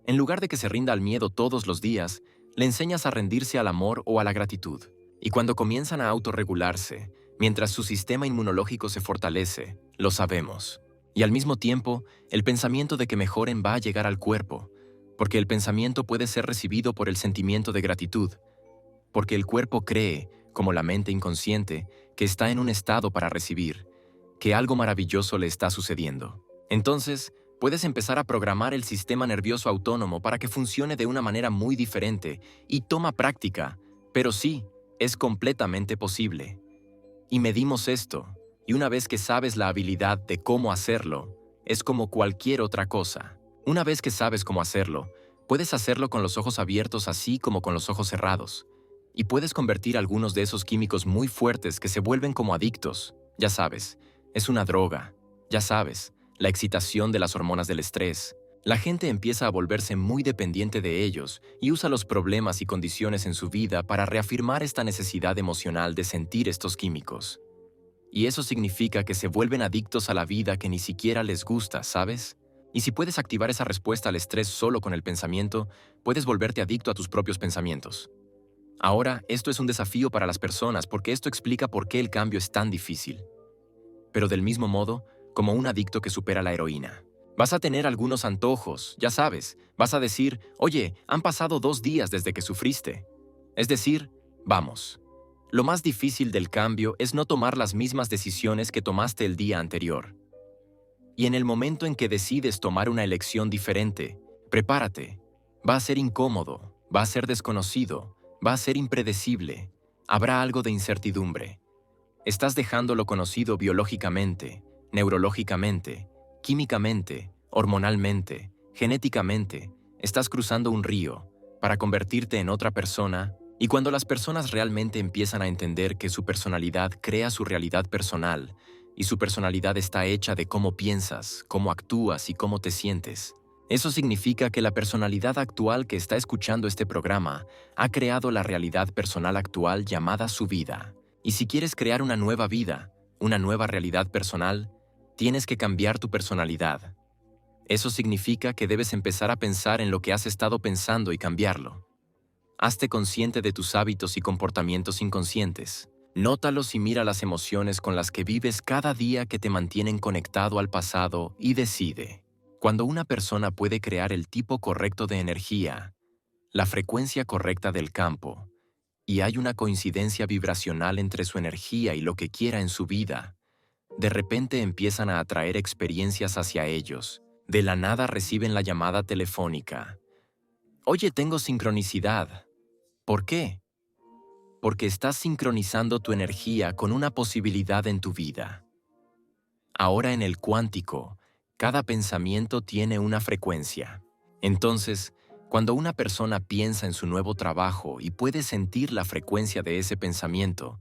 En lugar de que se rinda al miedo todos los días, le enseñas a rendirse al amor o a la gratitud. Y cuando comienzan a autorregularse, mientras su sistema inmunológico se fortalece, lo sabemos. Y al mismo tiempo, el pensamiento de que mejoren va a llegar al cuerpo, porque el pensamiento puede ser recibido por el sentimiento de gratitud, porque el cuerpo cree, como la mente inconsciente, que está en un estado para recibir, que algo maravilloso le está sucediendo. Entonces, puedes empezar a programar el sistema nervioso autónomo para que funcione de una manera muy diferente y toma práctica, pero sí, es completamente posible. Y medimos esto, y una vez que sabes la habilidad de cómo hacerlo, es como cualquier otra cosa. Una vez que sabes cómo hacerlo, puedes hacerlo con los ojos abiertos así como con los ojos cerrados. Y puedes convertir algunos de esos químicos muy fuertes que se vuelven como adictos. Ya sabes, es una droga. Ya sabes, la excitación de las hormonas del estrés. La gente empieza a volverse muy dependiente de ellos y usa los problemas y condiciones en su vida para reafirmar esta necesidad emocional de sentir estos químicos. Y eso significa que se vuelven adictos a la vida que ni siquiera les gusta, ¿sabes? Y si puedes activar esa respuesta al estrés solo con el pensamiento, puedes volverte adicto a tus propios pensamientos. Ahora, esto es un desafío para las personas porque esto explica por qué el cambio es tan difícil. Pero del mismo modo, como un adicto que supera la heroína. Vas a tener algunos antojos, ya sabes. Vas a decir, oye, han pasado 2 días desde que sufriste. Es decir, vamos. Lo más difícil del cambio es no tomar las mismas decisiones que tomaste el día anterior. Y en el momento en que decides tomar una elección diferente, prepárate. Va a ser incómodo, va a ser desconocido, va a ser impredecible, habrá algo de incertidumbre. Estás dejando lo conocido biológicamente, neurológicamente, químicamente, hormonalmente, genéticamente. Estás cruzando un río para convertirte en otra persona, y cuando las personas realmente empiezan a entender que su personalidad crea su realidad personal, y su personalidad está hecha de cómo piensas, cómo actúas y cómo te sientes, eso significa que la personalidad actual que está escuchando este programa ha creado la realidad personal actual llamada su vida. Y si quieres crear una nueva vida, una nueva realidad personal, tienes que cambiar tu personalidad. Eso significa que debes empezar a pensar en lo que has estado pensando y cambiarlo. Hazte consciente de tus hábitos y comportamientos inconscientes. Nótalos y mira las emociones con las que vives cada día que te mantienen conectado al pasado y decide. Cuando una persona puede crear el tipo correcto de energía, la frecuencia correcta del campo, y hay una coincidencia vibracional entre su energía y lo que quiera en su vida, de repente empiezan a atraer experiencias hacia ellos. De la nada reciben la llamada telefónica. Oye, tengo sincronicidad. ¿Por qué? porque estás sincronizando tu energía con una posibilidad en tu vida. Ahora en el cuántico, cada pensamiento tiene una frecuencia. Entonces, cuando una persona piensa en su nuevo trabajo y puede sentir la frecuencia de ese pensamiento,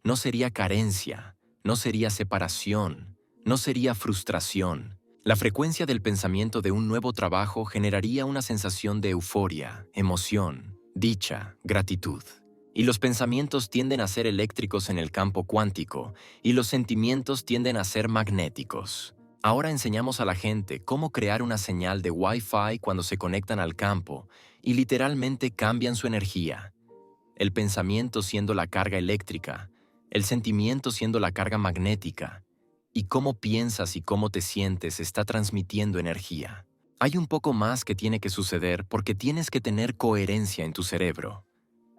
no sería carencia, no sería separación, no sería frustración. La frecuencia del pensamiento de un nuevo trabajo generaría una sensación de euforia, emoción, dicha, gratitud. Y los pensamientos tienden a ser eléctricos en el campo cuántico, y los sentimientos tienden a ser magnéticos. Ahora enseñamos a la gente cómo crear una señal de Wi-Fi cuando se conectan al campo, y literalmente cambian su energía. El pensamiento siendo la carga eléctrica, el sentimiento siendo la carga magnética, y cómo piensas y cómo te sientes está transmitiendo energía. Hay un poco más que tiene que suceder porque tienes que tener coherencia en tu cerebro.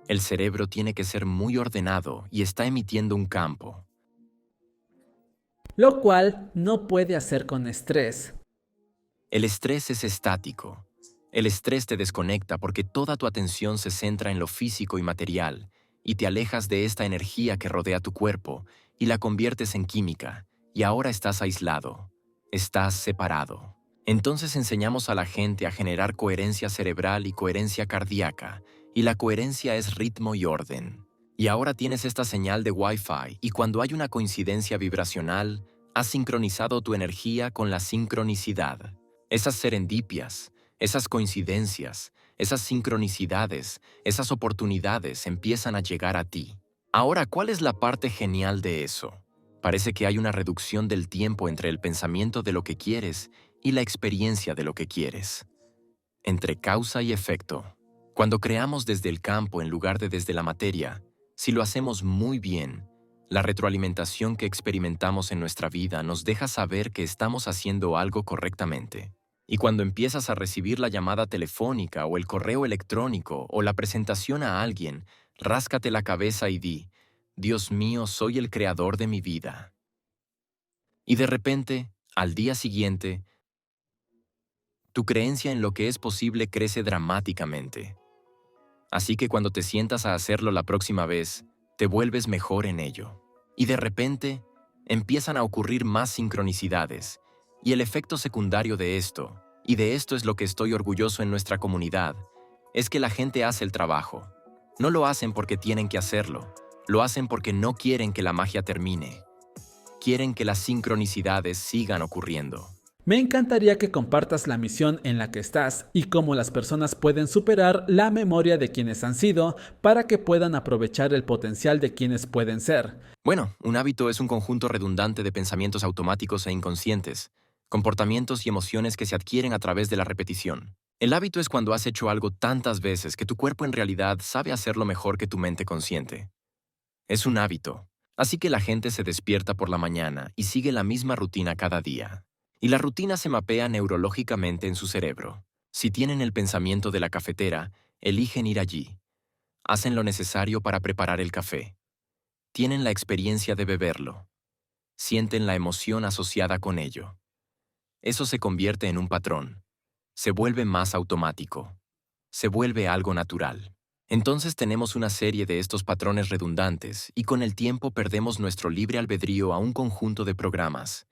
El cerebro tiene que ser muy ordenado y está emitiendo un campo. Lo cual no puede hacer con estrés. El estrés es estático. El estrés te desconecta porque toda tu atención se centra en lo físico y material, y te alejas de esta energía que rodea tu cuerpo y la conviertes en química, y ahora estás aislado, estás separado. Entonces enseñamos a la gente a generar coherencia cerebral y coherencia cardíaca, y la coherencia es ritmo y orden. Y ahora tienes esta señal de Wi-Fi, y cuando hay una coincidencia vibracional, has sincronizado tu energía con la sincronicidad. Esas serendipias, esas coincidencias, esas sincronicidades, esas oportunidades empiezan a llegar a ti. Ahora, ¿cuál es la parte genial de eso? Parece que hay una reducción del tiempo entre el pensamiento de lo que quieres y la experiencia de lo que quieres. Entre causa y efecto. Cuando creamos desde el campo en lugar de desde la materia, si lo hacemos muy bien, la retroalimentación que experimentamos en nuestra vida nos deja saber que estamos haciendo algo correctamente. Y cuando empiezas a recibir la llamada telefónica o el correo electrónico o la presentación a alguien, ráscate la cabeza y di, Dios mío, soy el creador de mi vida. Y de repente, al día siguiente, tu creencia en lo que es posible crece dramáticamente. Así que cuando te sientas a hacerlo la próxima vez, te vuelves mejor en ello. Y de repente, empiezan a ocurrir más sincronicidades. Y el efecto secundario de esto, y de esto es lo que estoy orgulloso en nuestra comunidad, es que la gente hace el trabajo. No lo hacen porque tienen que hacerlo, lo hacen porque no quieren que la magia termine. Quieren que las sincronicidades sigan ocurriendo. Me encantaría que compartas la misión en la que estás y cómo las personas pueden superar la memoria de quienes han sido para que puedan aprovechar el potencial de quienes pueden ser. Bueno, un hábito es un conjunto redundante de pensamientos automáticos e inconscientes, comportamientos y emociones que se adquieren a través de la repetición. El hábito es cuando has hecho algo tantas veces que tu cuerpo en realidad sabe hacerlo mejor que tu mente consciente. Es un hábito, así que la gente se despierta por la mañana y sigue la misma rutina cada día. Y la rutina se mapea neurológicamente en su cerebro. Si tienen el pensamiento de la cafetera, eligen ir allí. Hacen lo necesario para preparar el café. Tienen la experiencia de beberlo. Sienten la emoción asociada con ello. Eso se convierte en un patrón. Se vuelve más automático. Se vuelve algo natural. Entonces tenemos una serie de estos patrones redundantes y con el tiempo perdemos nuestro libre albedrío a un conjunto de programas.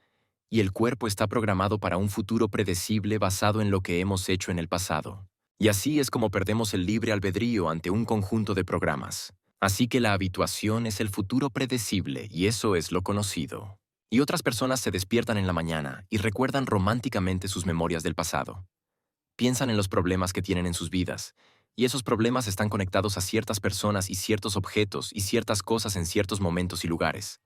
Y el cuerpo está programado para un futuro predecible basado en lo que hemos hecho en el pasado. Y así es como perdemos el libre albedrío ante un conjunto de programas. Así que la habituación es el futuro predecible y eso es lo conocido. Y otras personas se despiertan en la mañana y recuerdan románticamente sus memorias del pasado. Piensan en los problemas que tienen en sus vidas, y esos problemas están conectados a ciertas personas y ciertos objetos y ciertas cosas en ciertos momentos y lugares.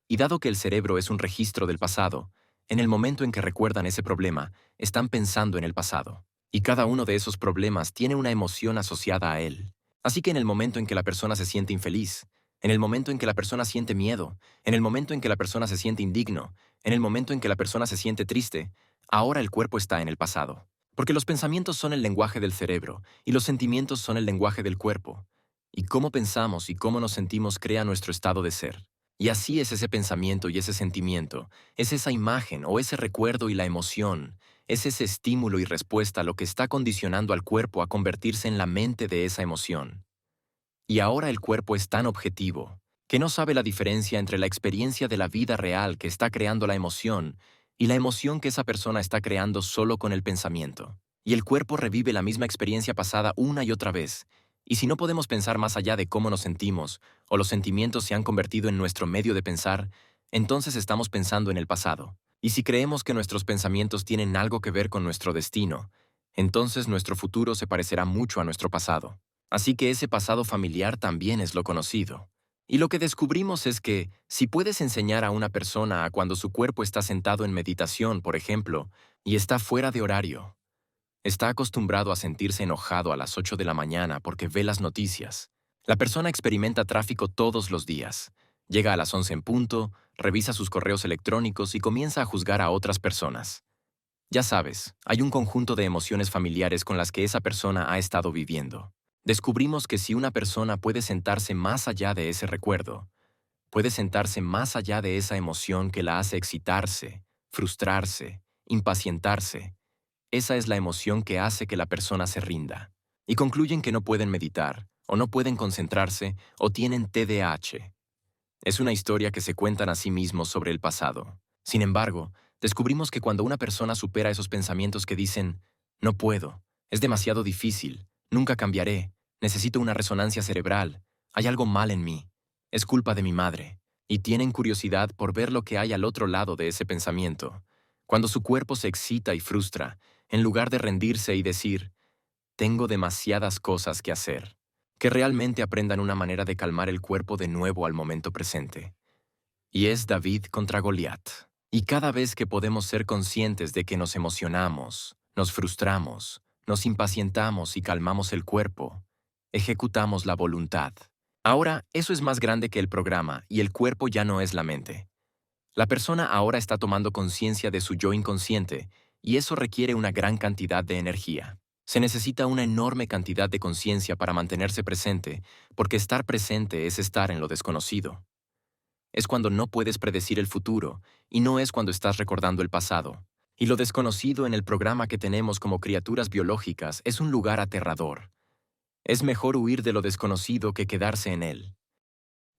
Y dado que el cerebro es un registro del pasado, en el momento en que recuerdan ese problema, están pensando en el pasado. Y cada uno de esos problemas tiene una emoción asociada a él. Así que en el momento en que la persona se siente infeliz, en el momento en que la persona siente miedo, en el momento en que la persona se siente indigno, en el momento en que la persona se siente triste, ahora el cuerpo está en el pasado. Porque los pensamientos son el lenguaje del cerebro y los sentimientos son el lenguaje del cuerpo. Y cómo pensamos y cómo nos sentimos crea nuestro estado de ser. Y así es ese pensamiento y ese sentimiento, es esa imagen o ese recuerdo y la emoción, es ese estímulo y respuesta lo que está condicionando al cuerpo a convertirse en la mente de esa emoción. Y ahora el cuerpo es tan objetivo, que no sabe la diferencia entre la experiencia de la vida real que está creando la emoción y la emoción que esa persona está creando solo con el pensamiento. Y el cuerpo revive la misma experiencia pasada una y otra vez. Y si no podemos pensar más allá de cómo nos sentimos, o los sentimientos se han convertido en nuestro medio de pensar, entonces estamos pensando en el pasado. Y si creemos que nuestros pensamientos tienen algo que ver con nuestro destino, entonces nuestro futuro se parecerá mucho a nuestro pasado. Así que ese pasado familiar también es lo conocido. Y lo que descubrimos es que, si puedes enseñar a una persona a cuando su cuerpo está sentado en meditación, por ejemplo, y está fuera de horario, está acostumbrado a sentirse enojado a las 8 de la mañana porque ve las noticias. La persona experimenta tráfico todos los días. Llega a las 11 en punto, revisa sus correos electrónicos y comienza a juzgar a otras personas. Ya sabes, hay un conjunto de emociones familiares con las que esa persona ha estado viviendo. Descubrimos que si una persona puede sentarse más allá de ese recuerdo, puede sentarse más allá de esa emoción que la hace excitarse, frustrarse, impacientarse, esa es la emoción que hace que la persona se rinda. Y concluyen que no pueden meditar, o no pueden concentrarse, o tienen TDAH. Es una historia que se cuentan a sí mismos sobre el pasado. Sin embargo, descubrimos que cuando una persona supera esos pensamientos que dicen, no puedo, es demasiado difícil, nunca cambiaré, necesito una resonancia cerebral, hay algo mal en mí, es culpa de mi madre, y tienen curiosidad por ver lo que hay al otro lado de ese pensamiento, cuando su cuerpo se excita y frustra, en lugar de rendirse y decir, tengo demasiadas cosas que hacer, que realmente aprendan una manera de calmar el cuerpo de nuevo al momento presente. Y es David contra Goliat. Y cada vez que podemos ser conscientes de que nos emocionamos, nos frustramos, nos impacientamos y calmamos el cuerpo, ejecutamos la voluntad. Ahora, eso es más grande que el programa y el cuerpo ya no es la mente. La persona ahora está tomando conciencia de su yo inconsciente y eso requiere una gran cantidad de energía. Se necesita una enorme cantidad de conciencia para mantenerse presente, porque estar presente es estar en lo desconocido. Es cuando no puedes predecir el futuro, y no es cuando estás recordando el pasado. Y lo desconocido en el programa que tenemos como criaturas biológicas es un lugar aterrador. Es mejor huir de lo desconocido que quedarse en él.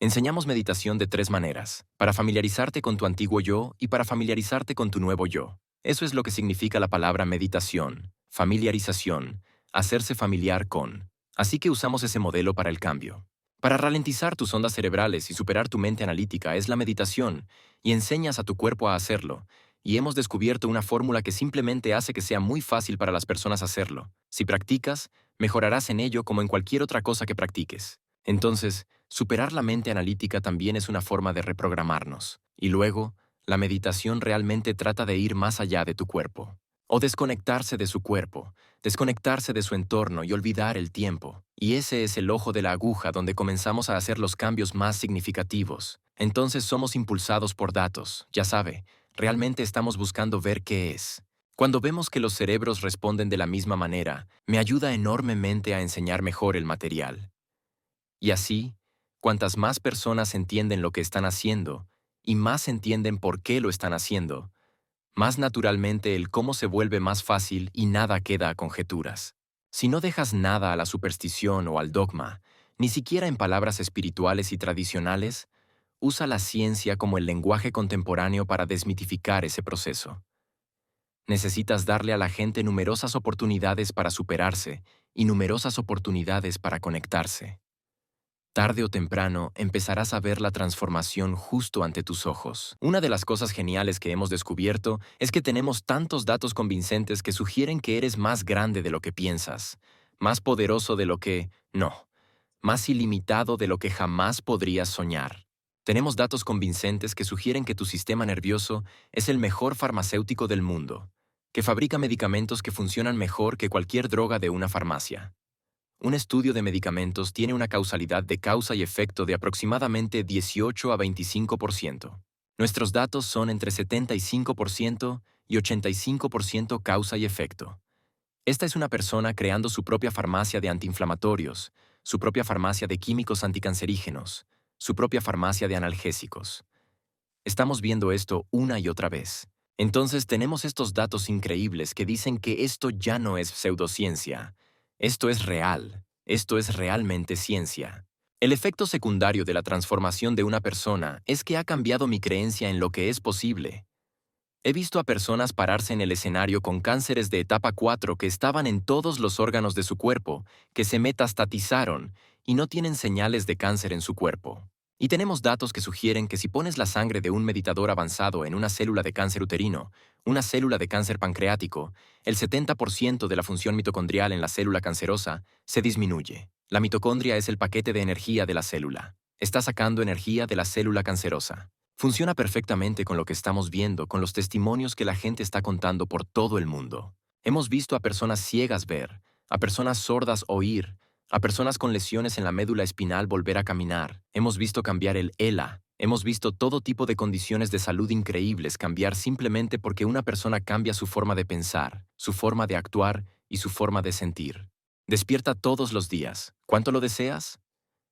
Enseñamos meditación de 3 maneras, para familiarizarte con tu antiguo yo y para familiarizarte con tu nuevo yo. Eso es lo que significa la palabra meditación, familiarización, hacerse familiar con. Así que usamos ese modelo para el cambio. Para ralentizar tus ondas cerebrales y superar tu mente analítica es la meditación, y enseñas a tu cuerpo a hacerlo, y hemos descubierto una fórmula que simplemente hace que sea muy fácil para las personas hacerlo. Si practicas, mejorarás en ello como en cualquier otra cosa que practiques. Entonces, superar la mente analítica también es una forma de reprogramarnos. Y luego, la meditación realmente trata de ir más allá de tu cuerpo. O desconectarse de su cuerpo, desconectarse de su entorno y olvidar el tiempo. Y ese es el ojo de la aguja donde comenzamos a hacer los cambios más significativos. Entonces somos impulsados por datos, ya sabe, realmente estamos buscando ver qué es. Cuando vemos que los cerebros responden de la misma manera, me ayuda enormemente a enseñar mejor el material. Y así, cuantas más personas entienden lo que están haciendo, y más entienden por qué lo están haciendo, más naturalmente el cómo se vuelve más fácil y nada queda a conjeturas. Si no dejas nada a la superstición o al dogma, ni siquiera en palabras espirituales y tradicionales, usa la ciencia como el lenguaje contemporáneo para desmitificar ese proceso. Necesitas darle a la gente numerosas oportunidades para superarse y numerosas oportunidades para conectarse. Tarde o temprano empezarás a ver la transformación justo ante tus ojos. Una de las cosas geniales que hemos descubierto es que tenemos tantos datos convincentes que sugieren que eres más grande de lo que piensas, más poderoso de lo que no, más ilimitado de lo que jamás podrías soñar. Tenemos datos convincentes que sugieren que tu sistema nervioso es el mejor farmacéutico del mundo, que fabrica medicamentos que funcionan mejor que cualquier droga de una farmacia. Un estudio de medicamentos tiene una causalidad de causa y efecto de aproximadamente 18 a 25%. Nuestros datos son entre 75% y 85% causa y efecto. Esta es una persona creando su propia farmacia de antiinflamatorios, su propia farmacia de químicos anticancerígenos, su propia farmacia de analgésicos. Estamos viendo esto una y otra vez. Entonces tenemos estos datos increíbles que dicen que esto ya no es pseudociencia. Esto es real. Esto es realmente ciencia. El efecto secundario de la transformación de una persona es que ha cambiado mi creencia en lo que es posible. He visto a personas pararse en el escenario con cánceres de etapa 4 que estaban en todos los órganos de su cuerpo, que se metastatizaron y no tienen señales de cáncer en su cuerpo. Y tenemos datos que sugieren que si pones la sangre de un meditador avanzado en una célula de cáncer uterino, una célula de cáncer pancreático, el 70% de la función mitocondrial en la célula cancerosa se disminuye. La mitocondria es el paquete de energía de la célula. Está sacando energía de la célula cancerosa. Funciona perfectamente con lo que estamos viendo, con los testimonios que la gente está contando por todo el mundo. Hemos visto a personas ciegas ver, a personas sordas oír, a personas con lesiones en la médula espinal volver a caminar. Hemos visto cambiar el ELA. Hemos visto todo tipo de condiciones de salud increíbles cambiar simplemente porque una persona cambia su forma de pensar, su forma de actuar y su forma de sentir. Despierta todos los días. ¿Cuánto lo deseas?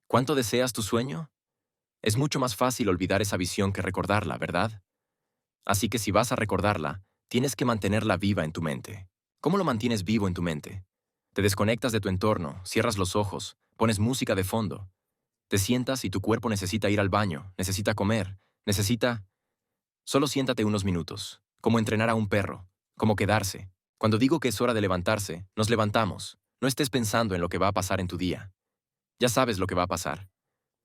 ¿Cuánto deseas tu sueño? Es mucho más fácil olvidar esa visión que recordarla, ¿verdad? Así que si vas a recordarla, tienes que mantenerla viva en tu mente. ¿Cómo lo mantienes vivo en tu mente? Te desconectas de tu entorno, cierras los ojos, pones música de fondo. Te sientas y tu cuerpo necesita ir al baño, necesita comer, necesita... Solo siéntate unos minutos, como entrenar a un perro, como quedarse. Cuando digo que es hora de levantarse, nos levantamos. No estés pensando en lo que va a pasar en tu día. Ya sabes lo que va a pasar.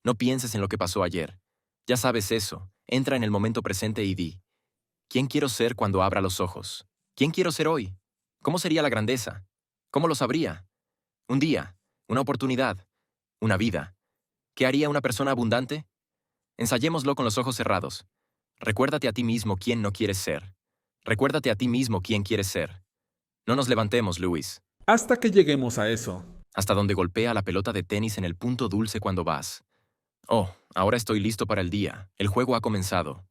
No pienses en lo que pasó ayer. Ya sabes eso. Entra en el momento presente y di: ¿quién quiero ser cuando abra los ojos? ¿Quién quiero ser hoy? ¿Cómo sería la grandeza? ¿Cómo lo sabría? Un día, una oportunidad, una vida. ¿Qué haría una persona abundante? Ensayémoslo con los ojos cerrados. Recuérdate a ti mismo quién no quieres ser. Recuérdate a ti mismo quién quieres ser. No nos levantemos, Luis. Hasta que lleguemos a eso. Hasta donde golpea la pelota de tenis en el punto dulce cuando vas. Oh, ahora estoy listo para el día. El juego ha comenzado.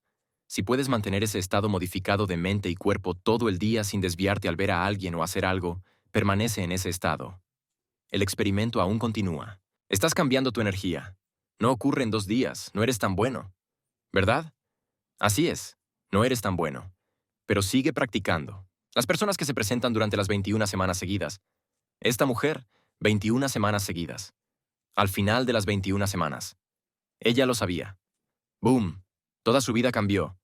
Si puedes mantener ese estado modificado de mente y cuerpo todo el día sin desviarte al ver a alguien o hacer algo, permanece en ese estado. El experimento aún continúa. Estás cambiando tu energía. No ocurre en 2 días. No eres tan bueno. ¿Verdad? Así es. No eres tan bueno. Pero sigue practicando. Las personas que se presentan durante las 21 semanas seguidas. Esta mujer, 21 semanas seguidas. Al final de las 21 semanas. Ella lo sabía. ¡Boom! Toda su vida cambió.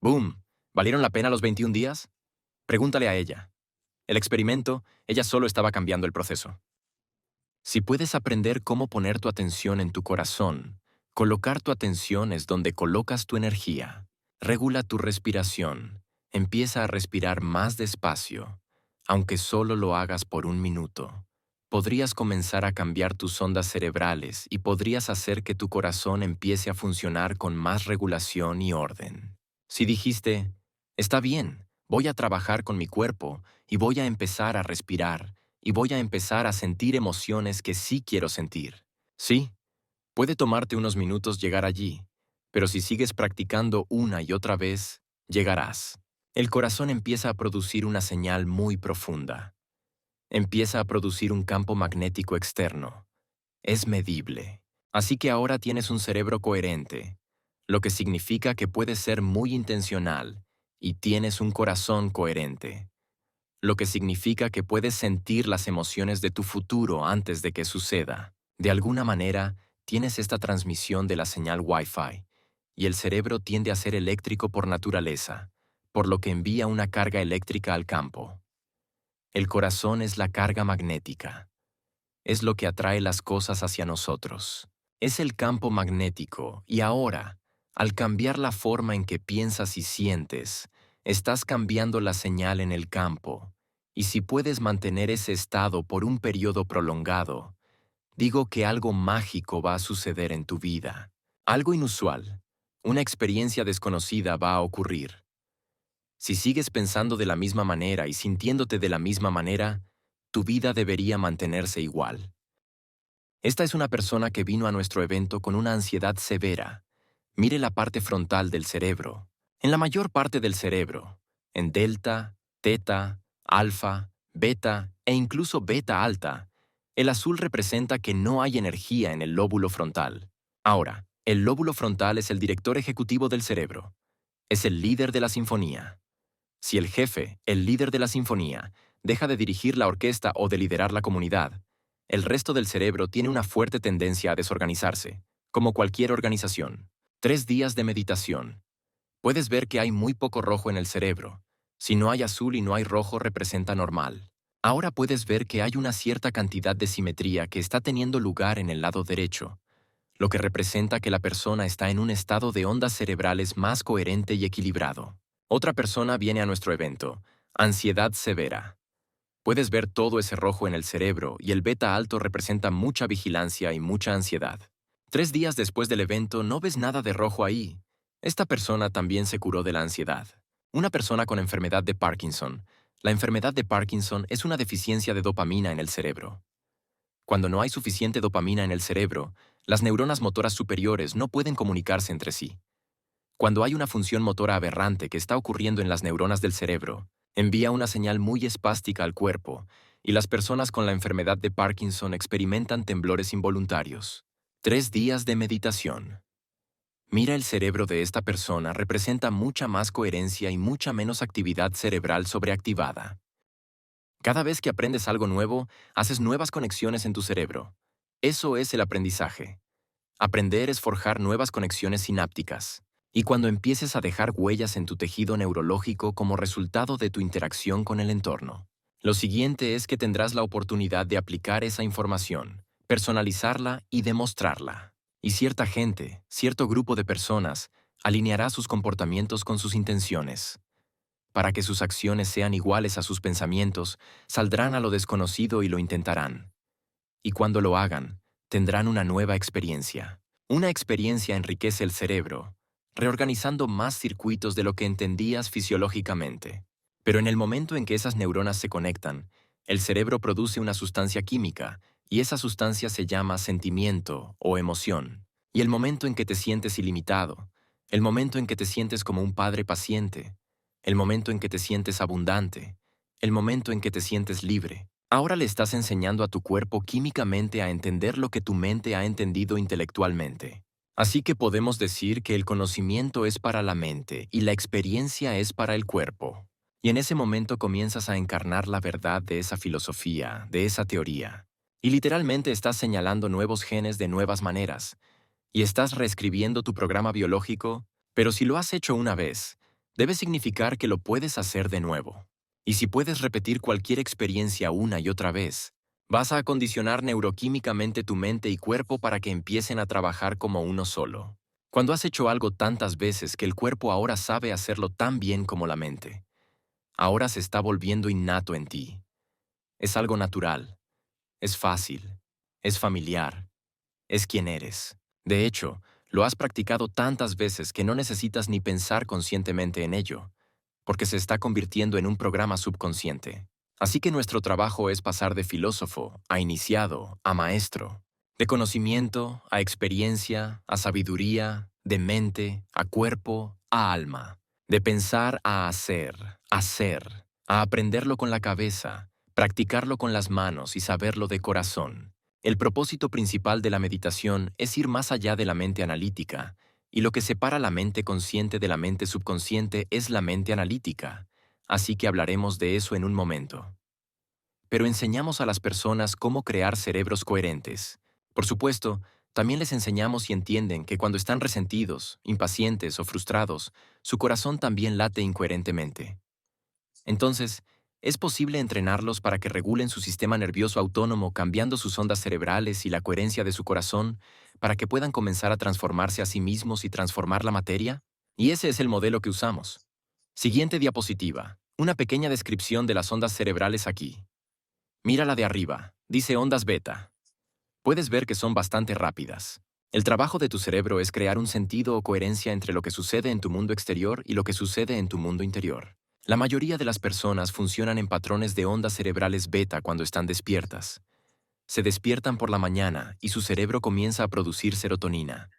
¡Boom! ¿Valieron la pena los 21 días? Pregúntale a ella. El experimento, ella solo estaba cambiando el proceso. Si puedes aprender cómo poner tu atención en tu corazón, colocar tu atención es donde colocas tu energía. Regula tu respiración. Empieza a respirar más despacio, aunque solo lo hagas por 1 minuto. Podrías comenzar a cambiar tus ondas cerebrales y podrías hacer que tu corazón empiece a funcionar con más regulación y orden. Si dijiste, está bien, voy a trabajar con mi cuerpo y voy a empezar a respirar y voy a empezar a sentir emociones que sí quiero sentir. Sí, puede tomarte unos minutos llegar allí, pero si sigues practicando una y otra vez, llegarás. El corazón empieza a producir una señal muy profunda. Empieza a producir un campo magnético externo. Es medible. Así que ahora tienes un cerebro coherente, lo que significa que puedes ser muy intencional y tienes un corazón coherente, lo que significa que puedes sentir las emociones de tu futuro antes de que suceda. De alguna manera, tienes esta transmisión de la señal Wi-Fi y el cerebro tiende a ser eléctrico por naturaleza, por lo que envía una carga eléctrica al campo. El corazón es la carga magnética. Es lo que atrae las cosas hacia nosotros. Es el campo magnético y ahora, al cambiar la forma en que piensas y sientes, estás cambiando la señal en el campo. Y si puedes mantener ese estado por un periodo prolongado, digo que algo mágico va a suceder en tu vida. Algo inusual, una experiencia desconocida va a ocurrir. Si sigues pensando de la misma manera y sintiéndote de la misma manera, tu vida debería mantenerse igual. Esta es una persona que vino a nuestro evento con una ansiedad severa. Mire la parte frontal del cerebro. En la mayor parte del cerebro, en delta, teta, alfa, beta e incluso beta alta, el azul representa que no hay energía en el lóbulo frontal. Ahora, el lóbulo frontal es el director ejecutivo del cerebro. Es el líder de la sinfonía. Si el jefe, el líder de la sinfonía, deja de dirigir la orquesta o de liderar la comunidad, El resto del cerebro tiene una fuerte tendencia a desorganizarse, como cualquier organización. 3 días de meditación. Puedes ver que hay muy poco rojo en el cerebro. Si no hay azul y no hay rojo, representa normal. Ahora puedes ver que hay una cierta cantidad de simetría que está teniendo lugar en el lado derecho, lo que representa que la persona está en un estado de ondas cerebrales más coherente y equilibrado. Otra persona viene a nuestro evento, ansiedad severa. Puedes ver todo ese rojo en el cerebro y el beta alto representa mucha vigilancia y mucha ansiedad. 3 días después del evento no ves nada de rojo ahí. Esta persona también se curó de la ansiedad. Una persona con enfermedad de Parkinson. La enfermedad de Parkinson es una deficiencia de dopamina en el cerebro. Cuando no hay suficiente dopamina en el cerebro, las neuronas motoras superiores no pueden comunicarse entre sí. Cuando hay una función motora aberrante que está ocurriendo en las neuronas del cerebro, envía una señal muy espástica al cuerpo, y las personas con la enfermedad de Parkinson experimentan temblores involuntarios. 3 días de meditación. Mira el cerebro de esta persona representa mucha más coherencia y mucha menos actividad cerebral sobreactivada. Cada vez que aprendes algo nuevo, haces nuevas conexiones en tu cerebro. Eso es el aprendizaje. Aprender es forjar nuevas conexiones sinápticas. Y cuando empieces a dejar huellas en tu tejido neurológico como resultado de tu interacción con el entorno. Lo siguiente es que tendrás la oportunidad de aplicar esa información, personalizarla y demostrarla. Y cierta gente, cierto grupo de personas, alineará sus comportamientos con sus intenciones. Para que sus acciones sean iguales a sus pensamientos, saldrán a lo desconocido y lo intentarán. Y cuando lo hagan, tendrán una nueva experiencia. Una experiencia enriquece el cerebro, reorganizando más circuitos de lo que entendías fisiológicamente. Pero en el momento en que esas neuronas se conectan, el cerebro produce una sustancia química, y esa sustancia se llama sentimiento o emoción. Y el momento en que te sientes ilimitado, el momento en que te sientes como un padre paciente, el momento en que te sientes abundante, el momento en que te sientes libre. Ahora le estás enseñando a tu cuerpo químicamente a entender lo que tu mente ha entendido intelectualmente. Así que podemos decir que el conocimiento es para la mente y la experiencia es para el cuerpo. Y en ese momento comienzas a encarnar la verdad de esa filosofía, de esa teoría. Y literalmente estás señalando nuevos genes de nuevas maneras. Y estás reescribiendo tu programa biológico, pero si lo has hecho una vez, debe significar que lo puedes hacer de nuevo. Y si puedes repetir cualquier experiencia una y otra vez, vas a acondicionar neuroquímicamente tu mente y cuerpo para que empiecen a trabajar como uno solo. Cuando has hecho algo tantas veces que el cuerpo ahora sabe hacerlo tan bien como la mente, ahora se está volviendo innato en ti. Es algo natural, es fácil, es familiar, es quien eres. De hecho, lo has practicado tantas veces que no necesitas ni pensar conscientemente en ello, porque se está convirtiendo en un programa subconsciente. Así que nuestro trabajo es pasar de filósofo a iniciado a maestro, de conocimiento a experiencia, a sabiduría, de mente a cuerpo, a alma, de pensar a hacer, a aprenderlo con la cabeza, practicarlo con las manos y saberlo de corazón. El propósito principal de la meditación es ir más allá de la mente analítica, y lo que separa la mente consciente de la mente subconsciente es la mente analítica. Así que hablaremos de eso en un momento. Pero enseñamos a las personas cómo crear cerebros coherentes. Por supuesto, también les enseñamos y entienden que cuando están resentidos, impacientes o frustrados, su corazón también late incoherentemente. Entonces, es posible entrenarlos para que regulen su sistema nervioso autónomo cambiando sus ondas cerebrales y la coherencia de su corazón para que puedan comenzar a transformarse a sí mismos y transformar la materia. Y ese es el modelo que usamos. Siguiente diapositiva. Una pequeña descripción de las ondas cerebrales aquí. Mírala de arriba. Dice ondas beta. Puedes ver que son bastante rápidas. El trabajo de tu cerebro es crear un sentido o coherencia entre lo que sucede en tu mundo exterior y lo que sucede en tu mundo interior. La mayoría de las personas funcionan en patrones de ondas cerebrales beta cuando están despiertas. Se despiertan por la mañana y su cerebro comienza a producir serotonina.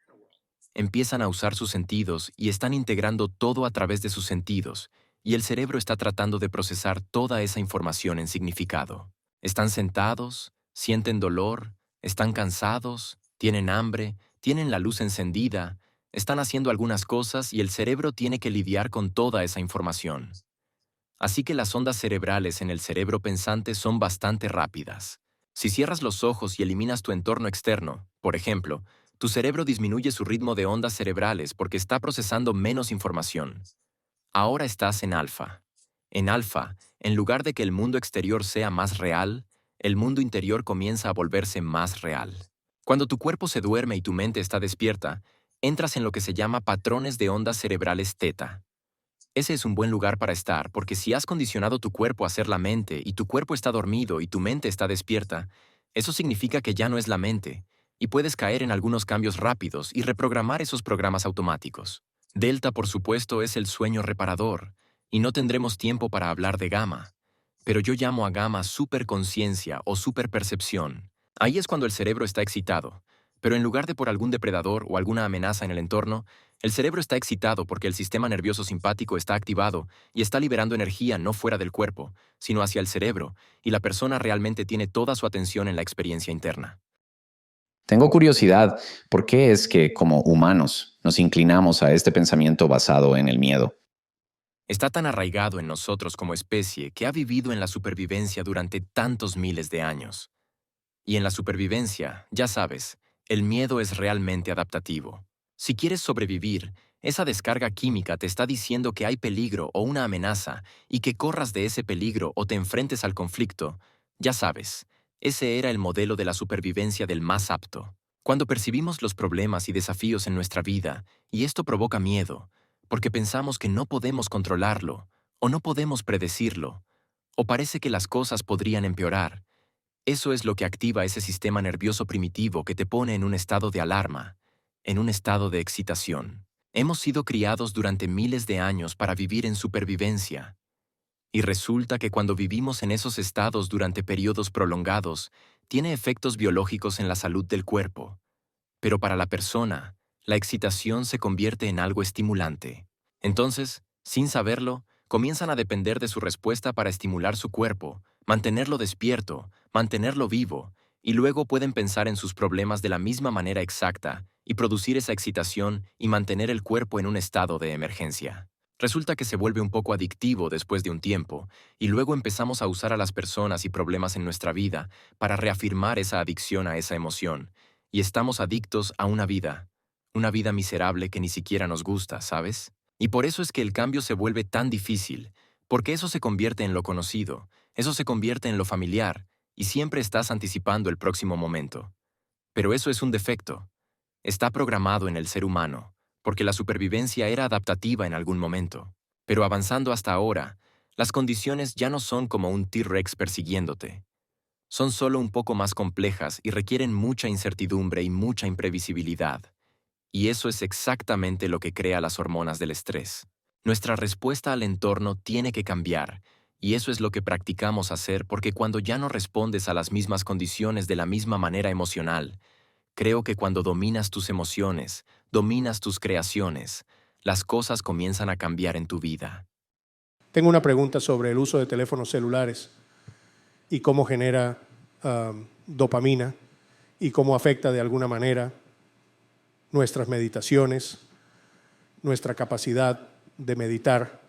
Empiezan a usar sus sentidos y están integrando todo a través de sus sentidos, y el cerebro está tratando de procesar toda esa información en significado. Están sentados, sienten dolor, están cansados, tienen hambre, tienen la luz encendida, están haciendo algunas cosas y el cerebro tiene que lidiar con toda esa información. Así que las ondas cerebrales en el cerebro pensante son bastante rápidas. Si cierras los ojos y eliminas tu entorno externo, por ejemplo, tu cerebro disminuye su ritmo de ondas cerebrales porque está procesando menos información. Ahora estás en alfa. En alfa, en lugar de que el mundo exterior sea más real, el mundo interior comienza a volverse más real. Cuando tu cuerpo se duerme y tu mente está despierta, entras en lo que se llama patrones de ondas cerebrales teta. Ese es un buen lugar para estar porque si has condicionado tu cuerpo a ser la mente y tu cuerpo está dormido y tu mente está despierta, eso significa que ya no es la mente, y puedes caer en algunos cambios rápidos y reprogramar esos programas automáticos. Delta, por supuesto, es el sueño reparador, y no tendremos tiempo para hablar de gamma. Pero yo llamo a gamma superconciencia o superpercepción. Ahí es cuando el cerebro está excitado, pero en lugar de por algún depredador o alguna amenaza en el entorno, el cerebro está excitado porque el sistema nervioso simpático está activado y está liberando energía no fuera del cuerpo, sino hacia el cerebro, y la persona realmente tiene toda su atención en la experiencia interna. Tengo curiosidad, ¿por qué es que, como humanos, nos inclinamos a este pensamiento basado en el miedo? Está tan arraigado en nosotros como especie que ha vivido en la supervivencia durante tantos miles de años. Y en la supervivencia, ya sabes, el miedo es realmente adaptativo. Si quieres sobrevivir, esa descarga química te está diciendo que hay peligro o una amenaza y que corras de ese peligro o te enfrentes al conflicto. Ya sabes, ese era el modelo de la supervivencia del más apto. Cuando percibimos los problemas y desafíos en nuestra vida, y esto provoca miedo, porque pensamos que no podemos controlarlo, o no podemos predecirlo, o parece que las cosas podrían empeorar, eso es lo que activa ese sistema nervioso primitivo que te pone en un estado de alarma, en un estado de excitación. Hemos sido criados durante miles de años para vivir en supervivencia. Y resulta que cuando vivimos en esos estados durante periodos prolongados, tiene efectos biológicos en la salud del cuerpo. Pero para la persona, la excitación se convierte en algo estimulante. Entonces, sin saberlo, comienzan a depender de su respuesta para estimular su cuerpo, mantenerlo despierto, mantenerlo vivo, y luego pueden pensar en sus problemas de la misma manera exacta y producir esa excitación y mantener el cuerpo en un estado de emergencia. Resulta que se vuelve un poco adictivo después de un tiempo, y luego empezamos a usar a las personas y problemas en nuestra vida para reafirmar esa adicción a esa emoción, y estamos adictos a una vida miserable que ni siquiera nos gusta, ¿sabes? Y por eso es que el cambio se vuelve tan difícil, porque eso se convierte en lo conocido, eso se convierte en lo familiar, y siempre estás anticipando el próximo momento. Pero eso es un defecto. Está programado en el ser humano, porque la supervivencia era adaptativa en algún momento. Pero avanzando hasta ahora, las condiciones ya no son como un T-Rex persiguiéndote. Son solo un poco más complejas y requieren mucha incertidumbre y mucha imprevisibilidad. Y eso es exactamente lo que crea las hormonas del estrés. Nuestra respuesta al entorno tiene que cambiar, y eso es lo que practicamos hacer porque cuando ya no respondes a las mismas condiciones de la misma manera emocional, creo que cuando dominas tus emociones, dominas tus creaciones, las cosas comienzan a cambiar en tu vida. Tengo una pregunta sobre el uso de teléfonos celulares y cómo genera dopamina y cómo afecta de alguna manera nuestras meditaciones, nuestra capacidad de meditar.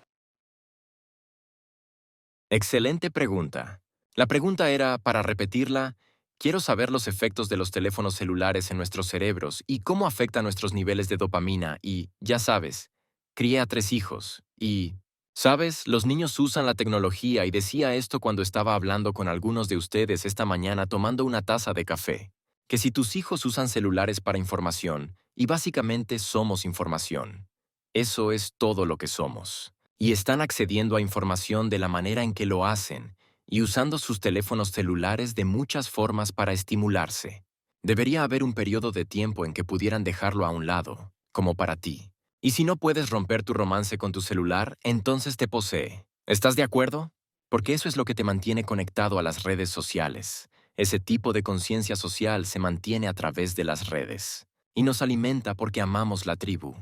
Excelente pregunta. La pregunta era, para repetirla, quiero saber los efectos de los teléfonos celulares en nuestros cerebros y cómo afecta nuestros niveles de dopamina y, ya sabes, crié a 3 hijos y, ¿sabes? Los niños usan la tecnología y decía esto cuando estaba hablando con algunos de ustedes esta mañana tomando una taza de café. Que si tus hijos usan celulares para información, y básicamente somos información. Eso es todo lo que somos. Y están accediendo a información de la manera en que lo hacen, y usando sus teléfonos celulares de muchas formas para estimularse. Debería haber un periodo de tiempo en que pudieran dejarlo a un lado, como para ti. Y si no puedes romper tu romance con tu celular, entonces te posee. ¿Estás de acuerdo? Porque eso es lo que te mantiene conectado a las redes sociales. Ese tipo de conciencia social se mantiene a través de las redes. Y nos alimenta porque amamos la tribu.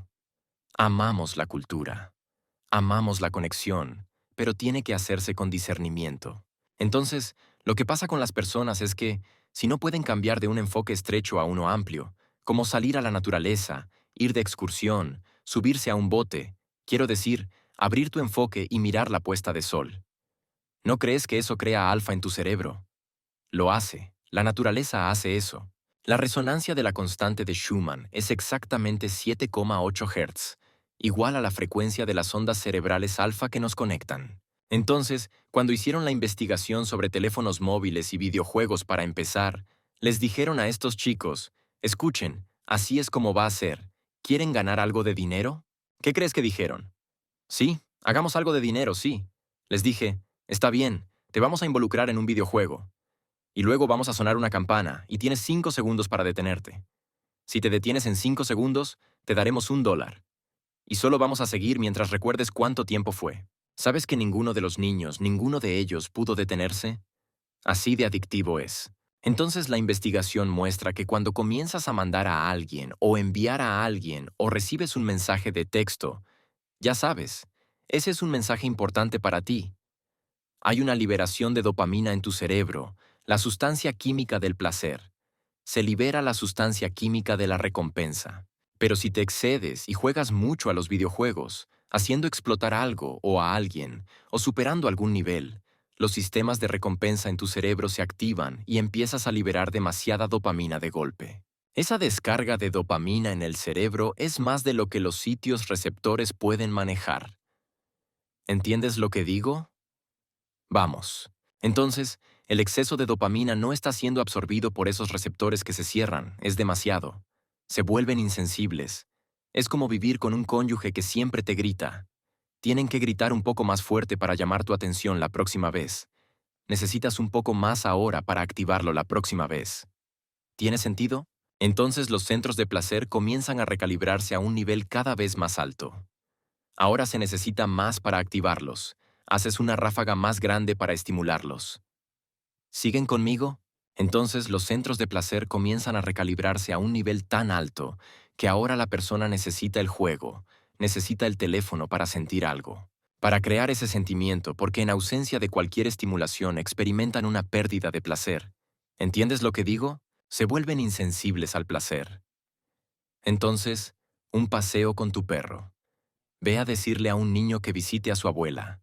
Amamos la cultura. Amamos la conexión, pero tiene que hacerse con discernimiento. Entonces, lo que pasa con las personas es que, si no pueden cambiar de un enfoque estrecho a uno amplio, como salir a la naturaleza, ir de excursión, subirse a un bote, quiero decir, abrir tu enfoque y mirar la puesta de sol. ¿No crees que eso crea alfa en tu cerebro? Lo hace. La naturaleza hace eso. La resonancia de la constante de Schumann es exactamente 7,8 Hz, igual a la frecuencia de las ondas cerebrales alfa que nos conectan. Entonces, cuando hicieron la investigación sobre teléfonos móviles y videojuegos para empezar, les dijeron a estos chicos, escuchen, así es como va a ser. ¿Quieren ganar algo de dinero? ¿Qué crees que dijeron? Sí, hagamos algo de dinero, sí. Les dije, está bien, te vamos a involucrar en un videojuego. Y luego vamos a sonar una campana y tienes 5 segundos para detenerte. Si te detienes en 5 segundos, te daremos $1. Y solo vamos a seguir mientras recuerdes cuánto tiempo fue. ¿Sabes que ninguno de los niños, ninguno de ellos pudo detenerse? Así de adictivo es. Entonces la investigación muestra que cuando comienzas a mandar a alguien o enviar a alguien o recibes un mensaje de texto, ya sabes, ese es un mensaje importante para ti. Hay una liberación de dopamina en tu cerebro, la sustancia química del placer. Se libera la sustancia química de la recompensa. Pero si te excedes y juegas mucho a los videojuegos, haciendo explotar algo o a alguien, o superando algún nivel, los sistemas de recompensa en tu cerebro se activan y empiezas a liberar demasiada dopamina de golpe. Esa descarga de dopamina en el cerebro es más de lo que los sitios receptores pueden manejar. ¿Entiendes lo que digo? Vamos. Entonces, el exceso de dopamina no está siendo absorbido por esos receptores que se cierran, es demasiado. Se vuelven insensibles. Es como vivir con un cónyuge que siempre te grita. Tienen que gritar un poco más fuerte para llamar tu atención la próxima vez. Necesitas un poco más ahora para activarlo la próxima vez. ¿Tiene sentido? Entonces los centros de placer comienzan a recalibrarse a un nivel cada vez más alto. Ahora se necesita más para activarlos. Haces una ráfaga más grande para estimularlos. ¿Siguen conmigo? Entonces los centros de placer comienzan a recalibrarse a un nivel tan alto que ahora la persona necesita el juego, necesita el teléfono para sentir algo, para crear ese sentimiento, porque en ausencia de cualquier estimulación experimentan una pérdida de placer. ¿Entiendes lo que digo? Se vuelven insensibles al placer. Entonces, un paseo con tu perro. Ve a decirle a un niño que visite a su abuela.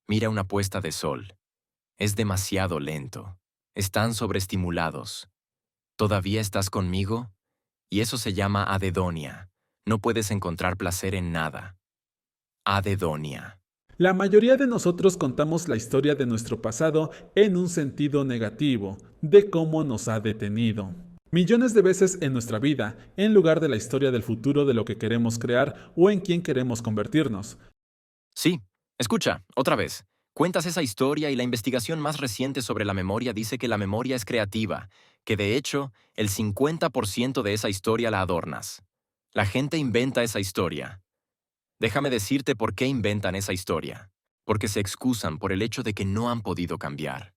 Mira una puesta de sol. Es demasiado lento. Están sobreestimulados. ¿Todavía estás conmigo? Y eso se llama adedonia. No puedes encontrar placer en nada. Adedonia. La mayoría de nosotros contamos la historia de nuestro pasado en un sentido negativo, de cómo nos ha detenido. Millones de veces en nuestra vida, en lugar de la historia del futuro de lo que queremos crear o en quién queremos convertirnos. Sí, escucha, otra vez. Cuentas esa historia y la investigación más reciente sobre la memoria dice que la memoria es creativa, que de hecho, el 50% de esa historia la adornas. La gente inventa esa historia. Déjame decirte por qué inventan esa historia. Porque se excusan por el hecho de que no han podido cambiar.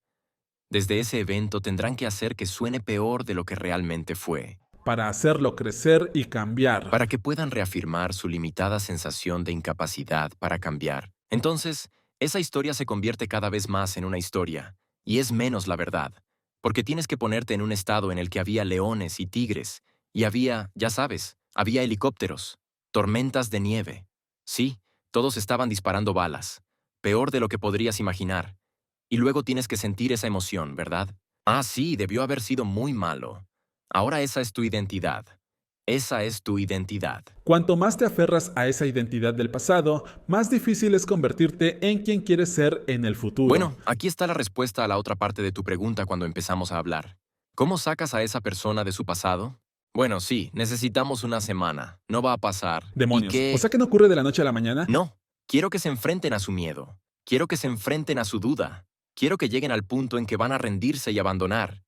Desde ese evento tendrán que hacer que suene peor de lo que realmente fue, Para hacerlo crecer y cambiar. para que puedan reafirmar su limitada sensación de incapacidad para cambiar. Entonces, esa historia se convierte cada vez más en una historia, y es menos la verdad, porque tienes que ponerte en un estado en el que había leones y tigres, y había, ya sabes, había helicópteros, tormentas de nieve. Sí, todos estaban disparando balas, peor de lo que podrías imaginar. Y luego tienes que sentir esa emoción, ¿verdad? Ah, sí, debió haber sido muy malo. Ahora esa es tu identidad. Esa es tu identidad. Cuanto más te aferras a esa identidad del pasado, más difícil es convertirte en quien quieres ser en el futuro. Bueno, aquí está la respuesta a la otra parte de tu pregunta cuando empezamos a hablar. ¿Cómo sacas a esa persona de su pasado? Bueno, sí, necesitamos una semana. No va a pasar. Demonios. ¿Y qué? O sea que no ocurre de la noche a la mañana. No, quiero que se enfrenten a su miedo. Quiero que se enfrenten a su duda. Quiero que lleguen al punto en que van a rendirse y abandonar.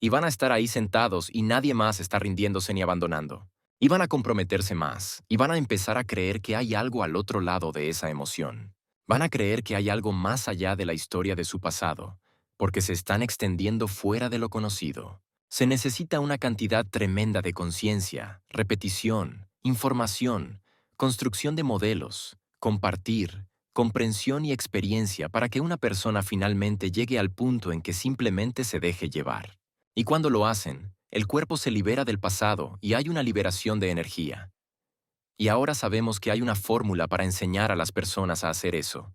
Y van a estar ahí sentados y nadie más está rindiéndose ni abandonando. Y van a comprometerse más. Y van a empezar a creer que hay algo al otro lado de esa emoción. Van a creer que hay algo más allá de la historia de su pasado, porque se están extendiendo fuera de lo conocido. Se necesita una cantidad tremenda de conciencia, repetición, información, construcción de modelos, compartir, comprensión y experiencia para que una persona finalmente llegue al punto en que simplemente se deje llevar. Y cuando lo hacen, el cuerpo se libera del pasado y hay una liberación de energía. Y ahora sabemos que hay una fórmula para enseñar a las personas a hacer eso.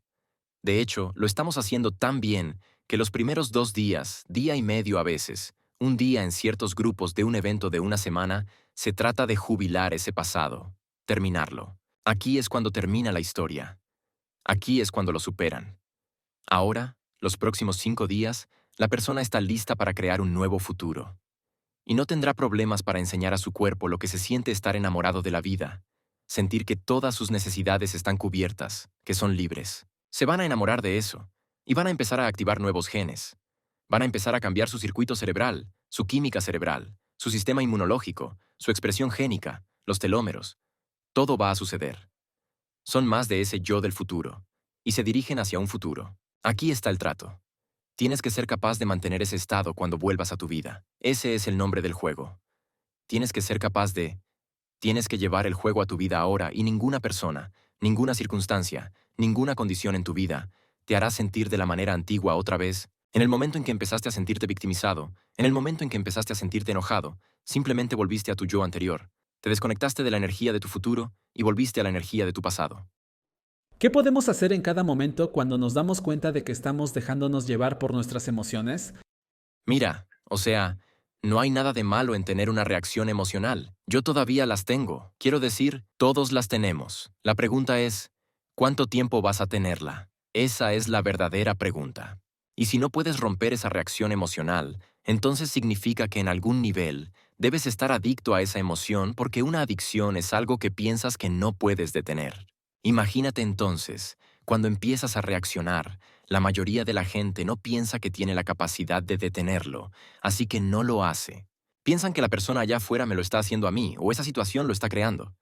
De hecho, lo estamos haciendo tan bien que los primeros 2 días, día y medio a veces, un día en ciertos grupos de un evento de una semana, se trata de jubilar ese pasado, terminarlo. Aquí es cuando termina la historia. Aquí es cuando lo superan. Ahora, los próximos 5 días, la persona está lista para crear un nuevo futuro. Y no tendrá problemas para enseñar a su cuerpo lo que se siente estar enamorado de la vida, sentir que todas sus necesidades están cubiertas, que son libres. Se van a enamorar de eso, y van a empezar a activar nuevos genes. Van a empezar a cambiar su circuito cerebral, su química cerebral, su sistema inmunológico, su expresión génica, los telómeros. Todo va a suceder. Son más de ese yo del futuro, y se dirigen hacia un futuro. Aquí está el trato. Tienes que ser capaz de mantener ese estado cuando vuelvas a tu vida. Ese es el nombre del juego. Tienes que ser capaz de... Tienes que llevar el juego a tu vida ahora y ninguna persona, ninguna circunstancia, ninguna condición en tu vida te hará sentir de la manera antigua otra vez. En el momento en que empezaste a sentirte victimizado, en el momento en que empezaste a sentirte enojado, simplemente volviste a tu yo anterior. Te desconectaste de la energía de tu futuro y volviste a la energía de tu pasado. ¿Qué podemos hacer en cada momento cuando nos damos cuenta de que estamos dejándonos llevar por nuestras emociones? Mira, no hay nada de malo en tener una reacción emocional. Yo todavía las tengo. Quiero decir, todos las tenemos. La pregunta es, ¿cuánto tiempo vas a tenerla? Esa es la verdadera pregunta. Y si no puedes romper esa reacción emocional, entonces significa que en algún nivel debes estar adicto a esa emoción porque una adicción es algo que piensas que no puedes detener. Imagínate entonces, cuando empiezas a reaccionar, la mayoría de la gente no piensa que tiene la capacidad de detenerlo, así que no lo hace. Piensan que la persona allá afuera me lo está haciendo a mí, o esa situación lo está creando.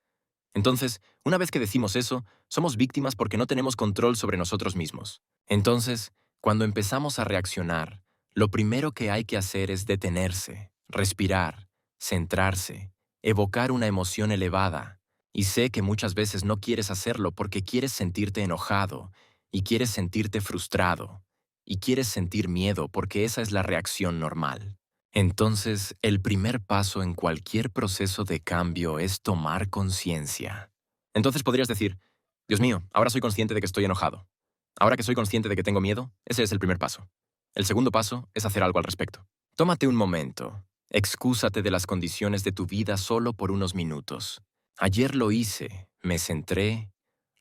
Entonces, una vez que decimos eso, somos víctimas porque no tenemos control sobre nosotros mismos. Entonces, cuando empezamos a reaccionar, lo primero que hay que hacer es detenerse, respirar, centrarse, evocar una emoción elevada. Y sé que muchas veces no quieres hacerlo porque quieres sentirte enojado, y quieres sentirte frustrado, y quieres sentir miedo porque esa es la reacción normal. Entonces, el primer paso en cualquier proceso de cambio es tomar conciencia. Entonces podrías decir, Dios mío, ahora soy consciente de que estoy enojado. Ahora que soy consciente de que tengo miedo, ese es el primer paso. El segundo paso es hacer algo al respecto. Tómate un momento. Excúsate de las condiciones de tu vida solo por unos minutos. Ayer lo hice, me centré,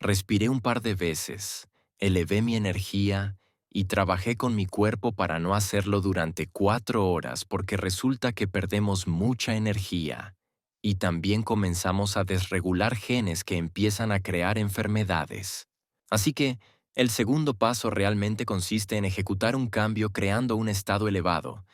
respiré un par de veces, elevé mi energía y trabajé con mi cuerpo para no hacerlo durante 4 horas porque resulta que perdemos mucha energía y también comenzamos a desregular genes que empiezan a crear enfermedades. Así que, el segundo paso realmente consiste en ejecutar un cambio creando un estado elevado,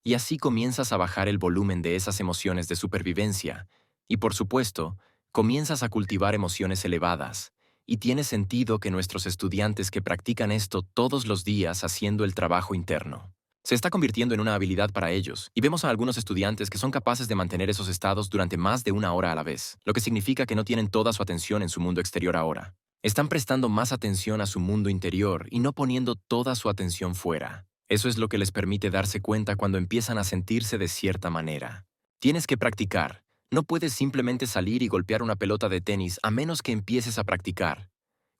y así comienzas a bajar el volumen de esas emociones de supervivencia, y por supuesto, comienzas a cultivar emociones elevadas, y tiene sentido que nuestros estudiantes que practican esto todos los días haciendo el trabajo interno. Se está convirtiendo en una habilidad para ellos, y vemos a algunos estudiantes que son capaces de mantener esos estados durante más de 1 hora a la vez, lo que significa que no tienen toda su atención en su mundo exterior ahora. Están prestando más atención a su mundo interior y no poniendo toda su atención fuera. Eso es lo que les permite darse cuenta cuando empiezan a sentirse de cierta manera. Tienes que practicar. No puedes simplemente salir y golpear una pelota de tenis a menos que empieces a practicar.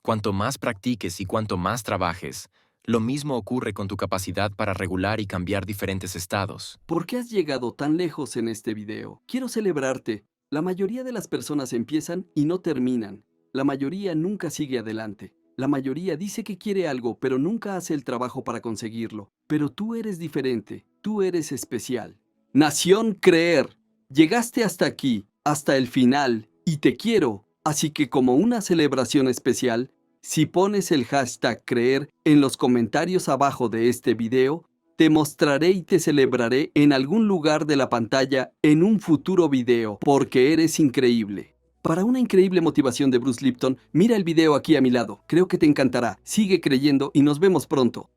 Cuanto más practiques y cuanto más trabajes, lo mismo ocurre con tu capacidad para regular y cambiar diferentes estados. ¿Por qué has llegado tan lejos en este video? Quiero celebrarte. La mayoría de las personas empiezan y no terminan. La mayoría nunca sigue adelante. La mayoría dice que quiere algo, pero nunca hace el trabajo para conseguirlo. Pero tú eres diferente. Tú eres especial. Nación Creer. Llegaste hasta aquí, hasta el final, y te quiero. Así que como una celebración especial, si pones el hashtag Creer en los comentarios abajo de este video, te mostraré y te celebraré en algún lugar de la pantalla en un futuro video, porque eres increíble. Para una increíble motivación de Bruce Lipton, mira el video aquí a mi lado. Creo que te encantará. Sigue creyendo y nos vemos pronto.